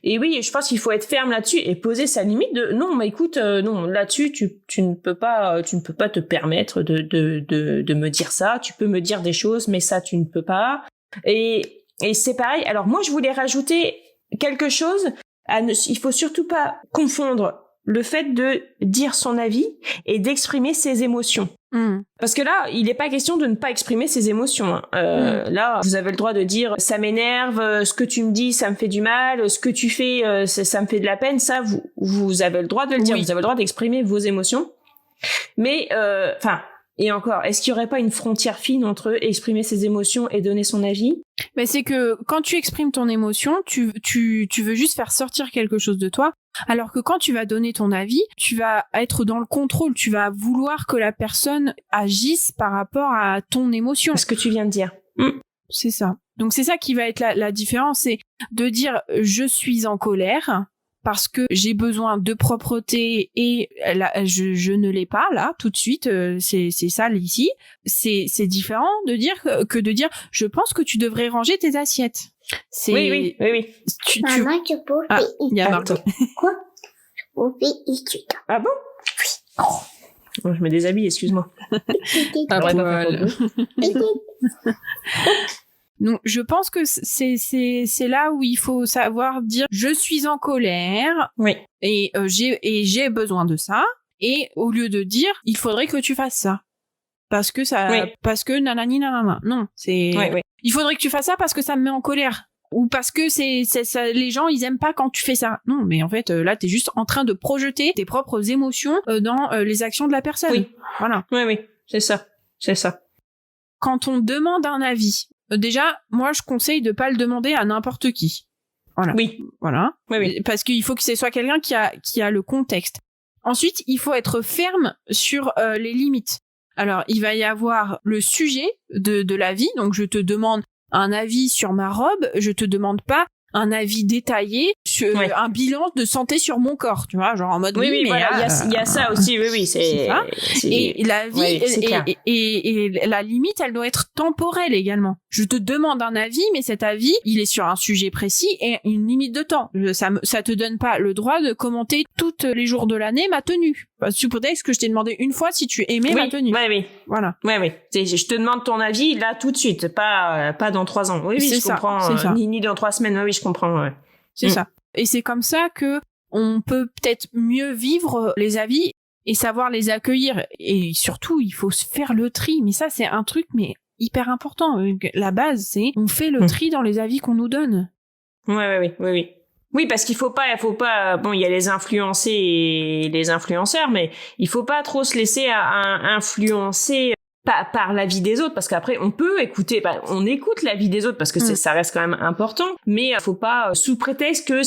Et oui, je pense qu'il faut être ferme là-dessus et poser sa limite de non, mais écoute, non, là-dessus tu ne peux pas te permettre de me dire ça. Tu peux me dire des choses, mais ça tu ne peux pas. Et c'est pareil. Alors moi, je voulais rajouter quelque chose. Il faut surtout pas confondre le fait de dire son avis et d'exprimer ses émotions. Parce que là, il n'est pas question de ne pas exprimer ses émotions. Là, vous avez le droit de dire ça m'énerve, ce que tu me dis, ça me fait du mal, ce que tu fais, ça me fait de la peine. Ça, vous avez le droit de le dire. Vous avez le droit d'exprimer vos émotions. Mais, et encore, est-ce qu'il n'y aurait pas une frontière fine entre exprimer ses émotions et donner son avis ? Mais c'est que quand tu exprimes ton émotion, tu veux juste faire sortir quelque chose de toi, alors que quand tu vas donner ton avis, tu vas être dans le contrôle, tu vas vouloir que la personne agisse par rapport à ton émotion. Ce que tu viens de dire. C'est ça. Donc c'est ça qui va être la différence, c'est de dire je suis en colère parce que j'ai besoin de propreté et là, je ne l'ai pas là tout de suite, c'est sale ici. C'est différent de dire que de dire je pense que tu devrais ranger tes assiettes. Oui. Maman, tu peux faire il y a Marc. Quoi? Tu peux faire Ah bon? Oui. Oh, je me déshabille, excuse-moi. Donc, je pense que c'est là où il faut savoir dire je suis en colère. Oui. Et j'ai besoin de ça. Et au lieu de dire il faudrait que tu fasses ça. Parce que nanani nanana. Non, il faudrait que tu fasses ça parce que ça me met en colère. Ou parce que c'est ça, les gens ils aiment pas quand tu fais ça. Non, mais en fait là t'es juste en train de projeter tes propres émotions dans les actions de la personne. Oui. Voilà. Oui, c'est ça. Quand on demande un avis, déjà moi je conseille de pas le demander à n'importe qui. Voilà. Oui. Voilà. Oui. Parce qu'il faut que ce soit quelqu'un qui a le contexte. Ensuite, il faut être ferme sur les limites. Alors, il va y avoir le sujet de l'avis. Donc, je te demande un avis sur ma robe. Je te demande pas un avis détaillé sur un bilan de santé sur mon corps, tu vois, genre en mode mais voilà, il y a ça aussi, c'est ça. Et la vie et la limite, elle doit être temporelle également. Je te demande un avis, mais cet avis, il est sur un sujet précis et une limite de temps. Ça te donne pas le droit de commenter tous les jours de l'année ma tenue. Sous prétexte que je t'ai demandé une fois si tu aimais ma tenue. Oui. Voilà. Oui. Je te demande ton avis là tout de suite, pas dans 3 ans. Oui, je comprends. Ni dans 3 semaines. Oui, je comprends. Ouais. C'est ça. Et c'est comme ça que on peut peut-être mieux vivre les avis et savoir les accueillir. Et surtout, il faut se faire le tri. Mais ça, c'est un truc hyper important. La base, c'est on fait le tri dans les avis qu'on nous donne. Oui. Oui, parce qu'il faut pas, bon, il y a les influencés et les influenceurs, mais il faut pas trop se laisser influencer par l'avis des autres, parce qu'après, on peut écouter, on écoute l'avis des autres, parce que ça reste quand même important, mais faut pas, sous prétexte que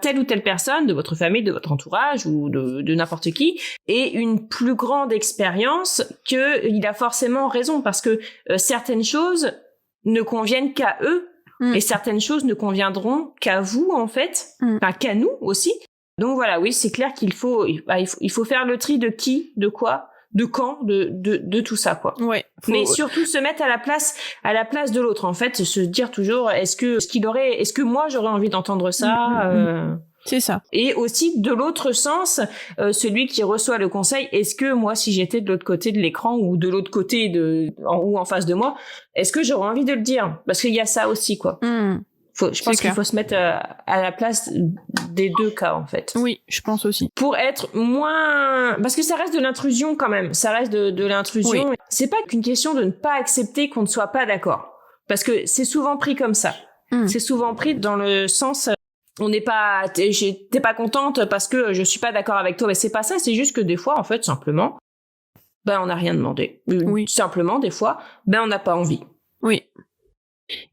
telle ou telle personne de votre famille, de votre entourage, ou de n'importe qui, ait une plus grande expérience, qu'il a forcément raison, parce que certaines choses ne conviennent qu'à eux, et certaines choses ne conviendront qu'à vous, en fait, qu'à nous aussi. Donc voilà, oui, c'est clair qu'il faut faire le tri de qui, de quoi, de quand, de tout ça, quoi. Ouais. Mais surtout se mettre à la place de l'autre, en fait, se dire toujours, est-ce que moi j'aurais envie d'entendre ça, C'est ça. Et aussi de l'autre sens, celui qui reçoit le conseil, est-ce que moi, si j'étais de l'autre côté de l'écran ou de l'autre côté ou en face de moi, est-ce que j'aurais envie de le dire? Parce qu'il y a ça aussi, quoi. Je pense qu'il faut se mettre à la place des deux cas, en fait. Oui, je pense aussi. Pour être moins... Parce que ça reste de l'intrusion, quand même. Ça reste de l'intrusion. Oui. C'est pas qu'une question de ne pas accepter qu'on ne soit pas d'accord. Parce que c'est souvent pris comme ça. C'est souvent pris dans le sens... On n'est pas... T'es pas contente parce que je suis pas d'accord avec toi. Mais c'est pas ça, c'est juste que des fois, en fait, simplement, on n'a rien demandé. Oui. Simplement, des fois, on n'a pas envie. Oui.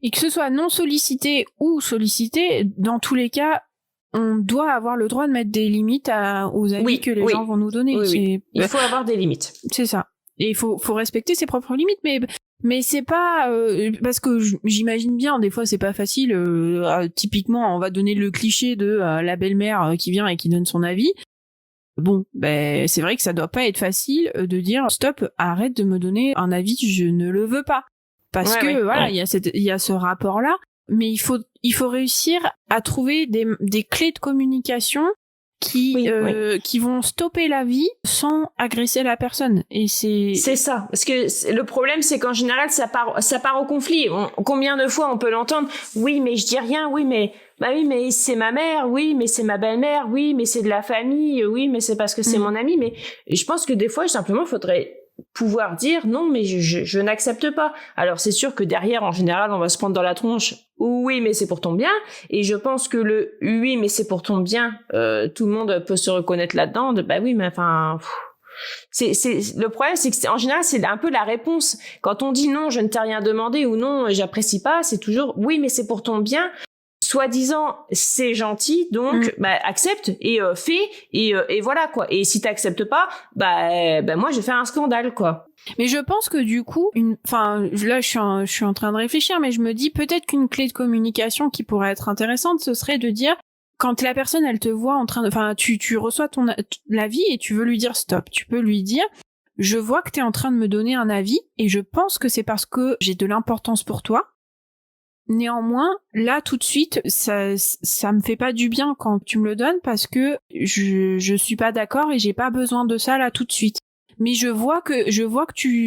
Et que ce soit non sollicité ou sollicité, dans tous les cas, on doit avoir le droit de mettre des limites aux avis que les gens vont nous donner. Oui. Il faut avoir des limites. C'est ça. Et il faut respecter ses propres limites, mais c'est pas parce que j'imagine bien, des fois c'est pas facile. Typiquement, on va donner le cliché de la belle-mère qui vient et qui donne son avis. Bon, c'est vrai que ça doit pas être facile de dire stop, arrête de me donner un avis, je ne le veux pas. Parce il y a ce rapport-là, mais il faut réussir à trouver des clés de communication qui vont stopper la vie sans agresser la personne. Et c'est ça. Parce que le problème, c'est qu'en général, ça part au conflit. Combien de fois on peut l'entendre? Oui, mais je dis rien. Oui, mais oui, mais c'est ma mère. Oui, mais c'est ma belle-mère. Oui, mais c'est de la famille. Oui, mais c'est parce que c'est mon ami. Mais je pense que des fois, simplement, faudrait pouvoir dire non, mais je n'accepte pas. Alors c'est sûr que derrière, en général, on va se prendre dans la tronche. Oui, mais c'est pour ton bien. Et je pense que le oui, mais c'est pour ton bien, tout le monde peut se reconnaître là-dedans. Oui, mais enfin, c'est le problème, c'est que en général, c'est un peu la réponse. Quand on dit non, je ne t'ai rien demandé ou non, j'apprécie pas, c'est toujours oui, mais c'est pour ton bien. Soi-disant, c'est gentil, donc accepte et fais et voilà quoi. Et si t'acceptes pas, moi je vais faire un scandale quoi. Mais je pense que du coup, là je suis en train de réfléchir, mais je me dis peut-être qu'une clé de communication qui pourrait être intéressante, ce serait de dire quand la personne elle te voit en train de, tu reçois l'avis et tu veux lui dire stop, tu peux lui dire je vois que t'es en train de me donner un avis et je pense que c'est parce que j'ai de l'importance pour toi. Néanmoins, là, tout de suite, ça me fait pas du bien quand tu me le donnes parce que je suis pas d'accord et j'ai pas besoin de ça là tout de suite. Mais je vois que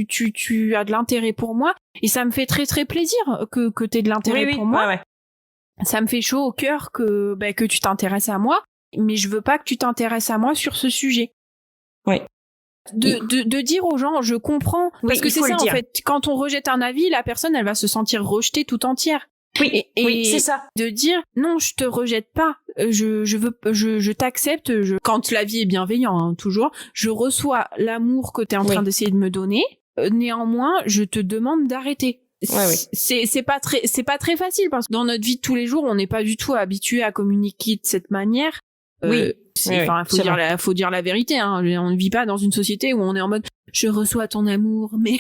tu as de l'intérêt pour moi et ça me fait très très plaisir que t'aies de l'intérêt pour moi. Ouais. Ça me fait chaud au cœur que tu t'intéresses à moi, mais je veux pas que tu t'intéresses à moi sur ce sujet. Oui. De dire aux gens, je comprends, parce que c'est ça en fait. Quand on rejette un avis, la personne elle va se sentir rejetée tout entière. Oui, c'est ça. De dire non, je te rejette pas, je t'accepte. Quand l'avis est bienveillant, toujours, je reçois l'amour que t'es en train d'essayer de me donner. Néanmoins, je te demande d'arrêter. C'est pas très facile parce que dans notre vie de tous les jours, on n'est pas du tout habitué à communiquer de cette manière. Faut dire la vérité, hein. On ne vit pas dans une société où on est en mode je reçois ton amour, mais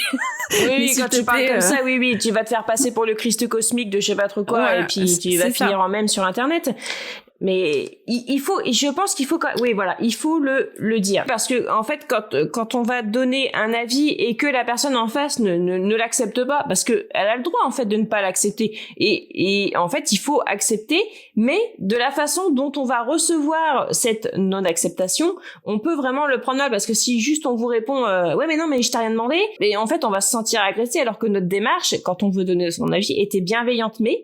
quand tu parles comme ça, tu vas te faire passer pour le Christ cosmique de je sais pas trop quoi, et puis tu vas finir en même sur internet. Mais il faut, et je pense qu'il faut, il faut le dire. Parce que, en fait, quand on va donner un avis et que la personne en face ne l'accepte pas, parce que elle a le droit, en fait, de ne pas l'accepter. Et en fait, il faut accepter, mais de la façon dont on va recevoir cette non-acceptation, on peut vraiment le prendre mal, parce que si juste on vous répond, ouais, mais non, mais je t'ai rien demandé, et en fait, on va se sentir agressé, alors que notre démarche, quand on veut donner son avis, était bienveillante, mais,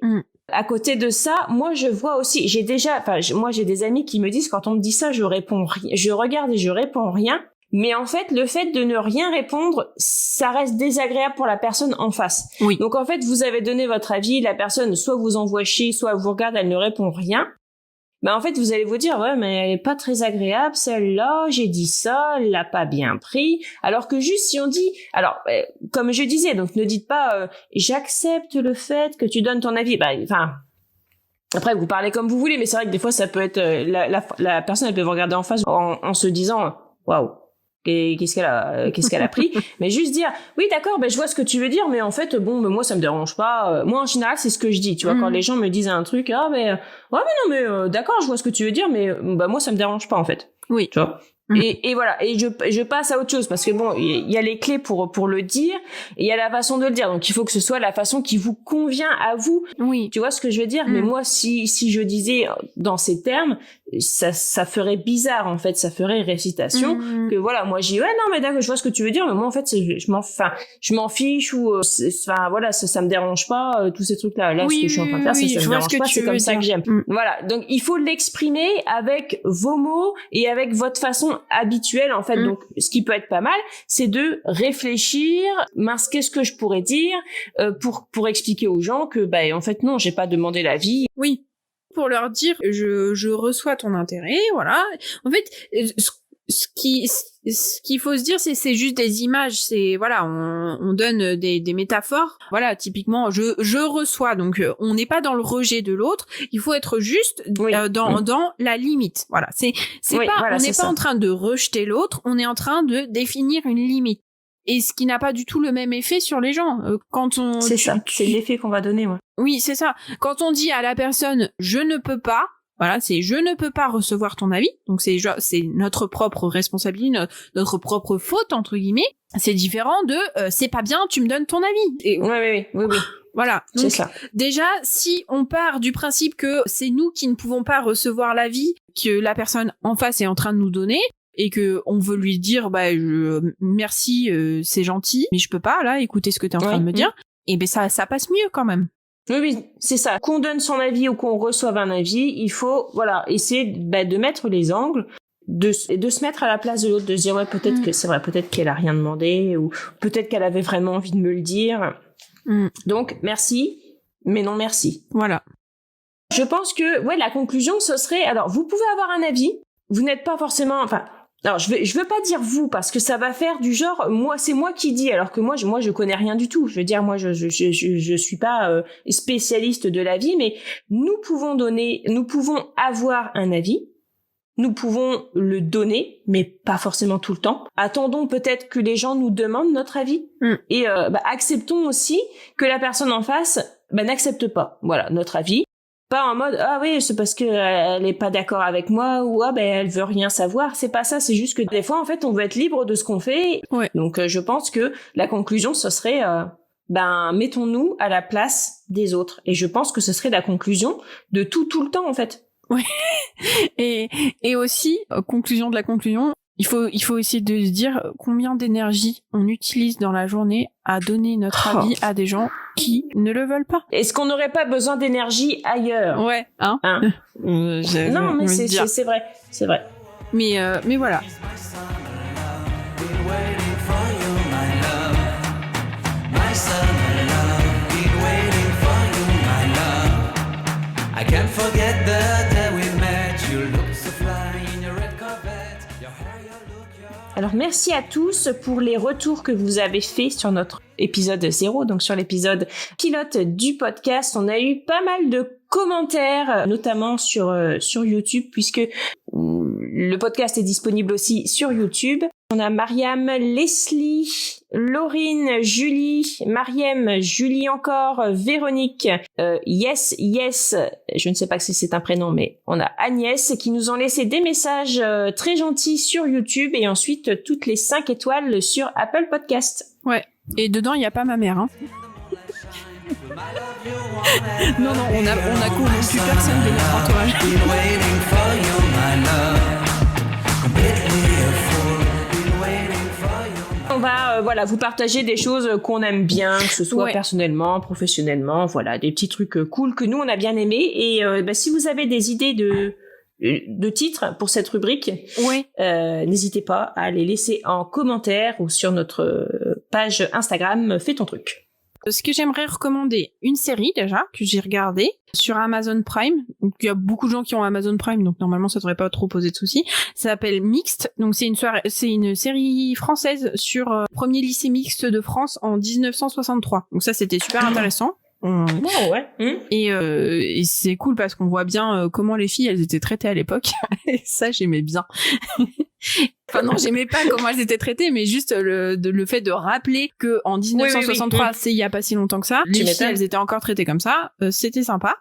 à côté de ça, moi je vois aussi, j'ai des amis qui me disent quand on me dit ça, je regarde et je réponds rien. Mais en fait, le fait de ne rien répondre, ça reste désagréable pour la personne en face. Oui. Donc en fait, vous avez donné votre avis, la personne soit vous envoie chier, soit vous regarde, elle ne répond rien. En fait, vous allez vous dire, ouais, mais elle est pas très agréable, celle-là, j'ai dit ça, elle l'a pas bien pris. Alors que juste si on dit, alors, comme je disais, donc ne dites pas, j'accepte le fait que tu donnes ton avis. Après, vous parlez comme vous voulez, mais c'est vrai que des fois, ça peut être, la personne, elle peut vous regarder en face en se disant, waouh. Qu'est-ce qu'elle a pris. Mais juste dire oui d'accord, je vois ce que tu veux dire, mais en fait moi ça me dérange pas. Moi en général c'est ce que je dis, tu vois, quand les gens me disent un truc, d'accord, je vois ce que tu veux dire, mais moi ça me dérange pas en fait. Oui, tu vois. Et voilà, et je passe à autre chose, parce que bon, il y a les clés pour le dire, et il y a la façon de le dire, donc il faut que ce soit la façon qui vous convient à vous. Oui. Tu vois ce que je veux dire? Mais moi, si je disais dans ces termes, ça ferait bizarre en fait, ça ferait récitation que voilà, moi j'ai ouais non mais d'accord, je vois ce que tu veux dire, mais moi en fait je m'en fiche ou enfin voilà, ça me dérange pas tous ces trucs là ce que je suis en train de faire, ça me dérange pas, c'est comme ça que j'aime. Voilà, donc il faut l'exprimer avec vos mots et avec votre façon habituelle en fait. Donc ce qui peut être pas mal, c'est de réfléchir, mince, qu'est-ce que je pourrais dire pour expliquer aux gens que en fait non, j'ai pas demandé l'avis. Oui. Pour leur dire je reçois ton intérêt, voilà. En fait, ce qu'il faut se dire, c'est juste des images, c'est voilà, on donne des métaphores. Voilà, typiquement je reçois, donc on n'est pas dans le rejet de l'autre, il faut être juste dans la limite. Voilà, c'est pas voilà, on n'est pas en train de rejeter l'autre, on est en train de définir une limite. Et ce qui n'a pas du tout le même effet sur les gens. C'est l'effet qu'on va donner, ouais. Oui, c'est ça. Quand on dit à la personne « je ne peux pas », voilà, c'est « je ne peux pas recevoir ton avis », donc c'est notre propre responsabilité, notre propre faute, entre guillemets. C'est différent de « c'est pas bien, tu me donnes ton avis ». Et oui. Voilà. C'est ça. Déjà, si on part du principe que c'est nous qui ne pouvons pas recevoir l'avis que la personne en face est en train de nous donner, et que on veut lui dire merci, c'est gentil, mais je peux pas là écouter ce que t'es en train de me dire, et ça passe mieux quand même. Oui, c'est ça. Qu'on donne son avis ou qu'on reçoive un avis, il faut essayer de mettre les angles, de se mettre à la place de l'autre, de se dire peut-être que c'est vrai, peut-être qu'elle a rien demandé, ou peut-être qu'elle avait vraiment envie de me le dire. Donc merci, mais non merci. Voilà. Je pense que la conclusion ce serait, alors vous pouvez avoir un avis, vous n'êtes pas forcément, alors je veux pas dire vous parce que ça va faire du genre c'est moi qui dis, alors que moi je connais rien du tout. Je veux dire, moi je suis pas spécialiste de la vie, mais nous pouvons avoir un avis, nous pouvons le donner, mais pas forcément tout le temps. Attendons peut-être que les gens nous demandent notre avis et acceptons aussi que la personne en face n'accepte pas notre avis. Pas en mode c'est parce que elle est pas d'accord avec moi ou elle veut rien savoir. C'est pas ça, c'est juste que des fois en fait on veut être libre de ce qu'on fait. Ouais. Donc je pense que la conclusion ce serait mettons-nous à la place des autres, et je pense que ce serait la conclusion de tout le temps en fait. Ouais. Et aussi conclusion de la conclusion, il faut essayer de se dire combien d'énergie on utilise dans la journée à donner notre avis à des gens qui ne le veulent pas. Est-ce qu'on n'aurait pas besoin d'énergie ailleurs? Ouais, Non, mais c'est vrai, c'est vrai. Mais voilà. Alors merci à tous pour les retours que vous avez faits sur notre épisode 0, donc sur l'épisode pilote du podcast. On a eu pas mal de commentaires, notamment sur YouTube, puisque le podcast est disponible aussi sur YouTube. On a Mariam, Leslie, Laurine, Julie, Mariem, Julie encore, Véronique, Yes, je ne sais pas si c'est un prénom, mais on a Agnès qui nous ont laissé des messages très gentils sur YouTube, et ensuite toutes les 5 étoiles sur Apple Podcast. Ouais, et dedans il n'y a pas ma mère, hein. Non, on a convaincu personne de notre entourage. On va vous partager des choses qu'on aime bien, que ce soit personnellement, professionnellement, des petits trucs cool que nous on a bien aimés. Et si vous avez des idées de titres pour cette rubrique, n'hésitez pas à les laisser en commentaire ou sur notre page Instagram Fais ton truc. Ce que j'aimerais recommander, une série déjà que j'ai regardée sur Amazon Prime. Donc il y a beaucoup de gens qui ont Amazon Prime, donc normalement ça devrait pas trop poser de soucis. Ça s'appelle Mixte. Donc c'est une série française sur premier lycée mixte de France en 1963. Donc ça c'était super intéressant. Et c'est cool parce qu'on voit bien comment les filles elles étaient traitées à l'époque. Et ça j'aimais bien. Enfin non, j'aimais pas comment elles étaient traitées, mais juste le fait de rappeler que en 1963, c'est il y a pas si longtemps que ça, les filles elles étaient encore traitées comme ça, c'était sympa.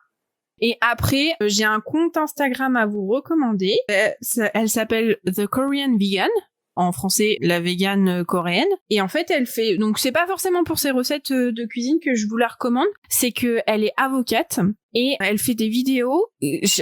Et après, j'ai un compte Instagram à vous recommander. Elle s'appelle The Korean Vegan. En français, la végane coréenne. Et en fait, elle fait... Donc, c'est pas forcément pour ses recettes de cuisine que je vous la recommande. C'est que elle est avocate. et elle fait des vidéos.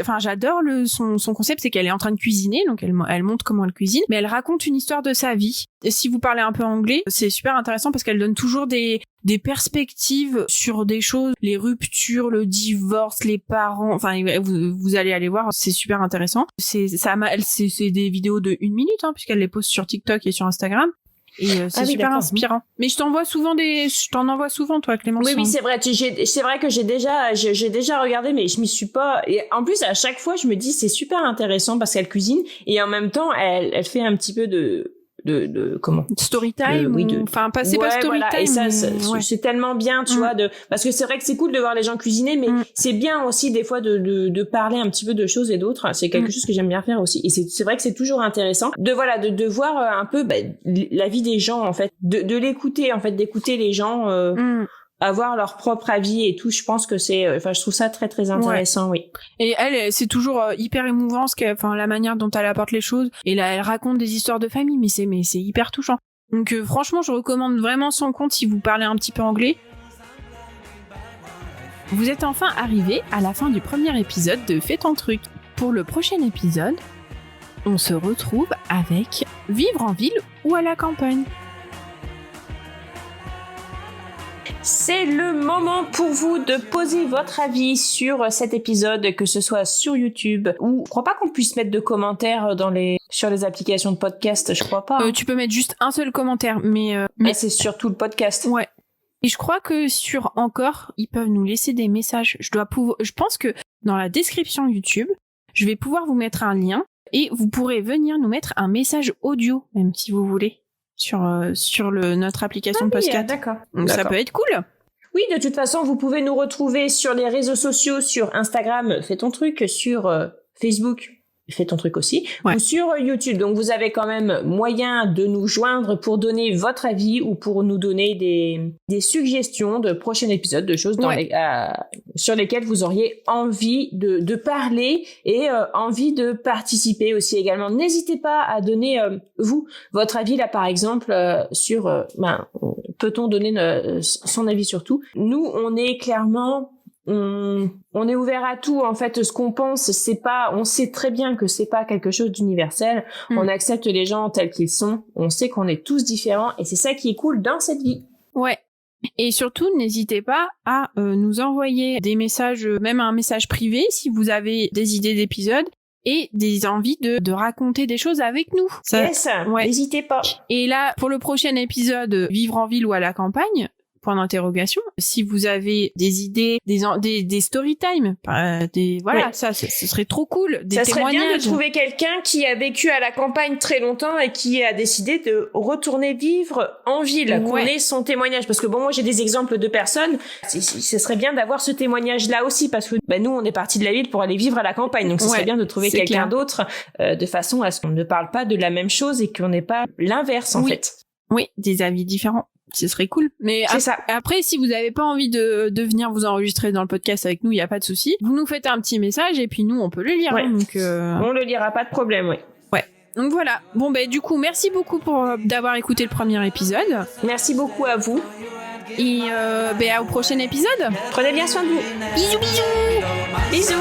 Enfin, j'adore son concept, c'est qu'elle est en train de cuisiner, donc elle montre comment elle cuisine, mais elle raconte une histoire de sa vie. Et si vous parlez un peu anglais, c'est super intéressant parce qu'elle donne toujours des perspectives sur des choses, les ruptures, le divorce, les parents. Enfin, vous allez aller voir, c'est super intéressant. C'est des vidéos de 1 minute, hein, puisqu'elle les poste sur TikTok et sur Instagram. Et c'est super inspirant. Mais je t'en envoie souvent, toi, Clémence. Oui, c'est vrai. C'est vrai que j'ai déjà regardé, mais je m'y suis pas. Et en plus, à chaque fois, je me dis c'est super intéressant parce qu'elle cuisine et en même temps, elle fait un petit peu de comment story time, enfin pas story voilà. time, et ça c'est tellement bien, tu vois, parce que c'est vrai que c'est cool de voir les gens cuisiner, mais c'est bien aussi des fois de parler un petit peu de choses et d'autres. C'est quelque chose que j'aime bien faire aussi, et c'est vrai que c'est toujours intéressant de voir un peu la vie des gens, en fait, de l'écouter, en fait, d'écouter les gens avoir leur propre avis et tout. Je pense que je trouve ça très très intéressant. Oui. Et elle, c'est toujours hyper émouvant la manière dont elle apporte les choses, et là elle raconte des histoires de famille, mais c'est hyper touchant. Donc franchement, je recommande vraiment son compte si vous parlez un petit peu anglais. Vous êtes enfin arrivé à la fin du premier épisode de Fais ton truc. Pour le prochain épisode, on se retrouve avec vivre en ville ou à la campagne. C'est le moment pour vous de poser votre avis sur cet épisode, que ce soit sur YouTube ou je crois pas qu'on puisse mettre de commentaires sur les applications de podcast, je crois pas. Tu peux mettre juste un seul commentaire, mais c'est surtout le podcast. Ouais. Et je crois que sur Encore, ils peuvent nous laisser des messages. Je pense que dans la description YouTube, je vais pouvoir vous mettre un lien et vous pourrez venir nous mettre un message audio, même si vous voulez. Sur notre application podcast. D'accord. Donc ça peut être cool. Oui, de toute façon, vous pouvez nous retrouver sur les réseaux sociaux, sur Instagram, Fais ton truc, sur Facebook, Fais ton truc aussi, ou sur YouTube. Donc vous avez quand même moyen de nous joindre pour donner votre avis ou pour nous donner des suggestions de prochains épisodes, de choses sur lesquelles vous auriez envie de parler et envie de participer aussi également. N'hésitez pas à donner votre avis là, par exemple, sur peut-on donner son avis sur tout. Nous, on est clairement on est ouvert à tout, en fait. Ce qu'on pense, on sait très bien que c'est pas quelque chose d'universel. On accepte les gens tels qu'ils sont. On sait qu'on est tous différents et c'est ça qui est cool dans cette vie. Ouais. Et surtout, n'hésitez pas à nous envoyer des messages, même un message privé si vous avez des idées d'épisodes et des envies de raconter des choses avec nous. N'hésitez pas. Et là, pour le prochain épisode, vivre en ville ou à la campagne, point d'interrogation. Si vous avez des idées, des story time, ça, ce serait trop cool. Des témoignages. Ça serait bien de trouver quelqu'un qui a vécu à la campagne très longtemps et qui a décidé de retourner vivre en ville, qu'on ait son témoignage. Parce que moi j'ai des exemples de personnes. Ce serait bien d'avoir ce témoignage-là aussi, parce que nous, on est partis de la ville pour aller vivre à la campagne. Donc ce serait bien de trouver quelqu'un d'autre, de façon à ce qu'on ne parle pas de la même chose et qu'on n'ait pas l'inverse, en fait. Oui, des avis différents. Ce serait cool. Mais après, si vous n'avez pas envie de venir vous enregistrer dans le podcast avec nous, il n'y a pas de souci. Vous nous faites un petit message et puis nous, on peut le lire. Hein, donc, on le lira, pas de problème, Ouais. Donc voilà. Bon, du coup, merci beaucoup d'avoir écouté le premier épisode. Merci beaucoup à vous. Et au prochain épisode. Prenez bien soin de vous. Bisous, bisous. Bisous.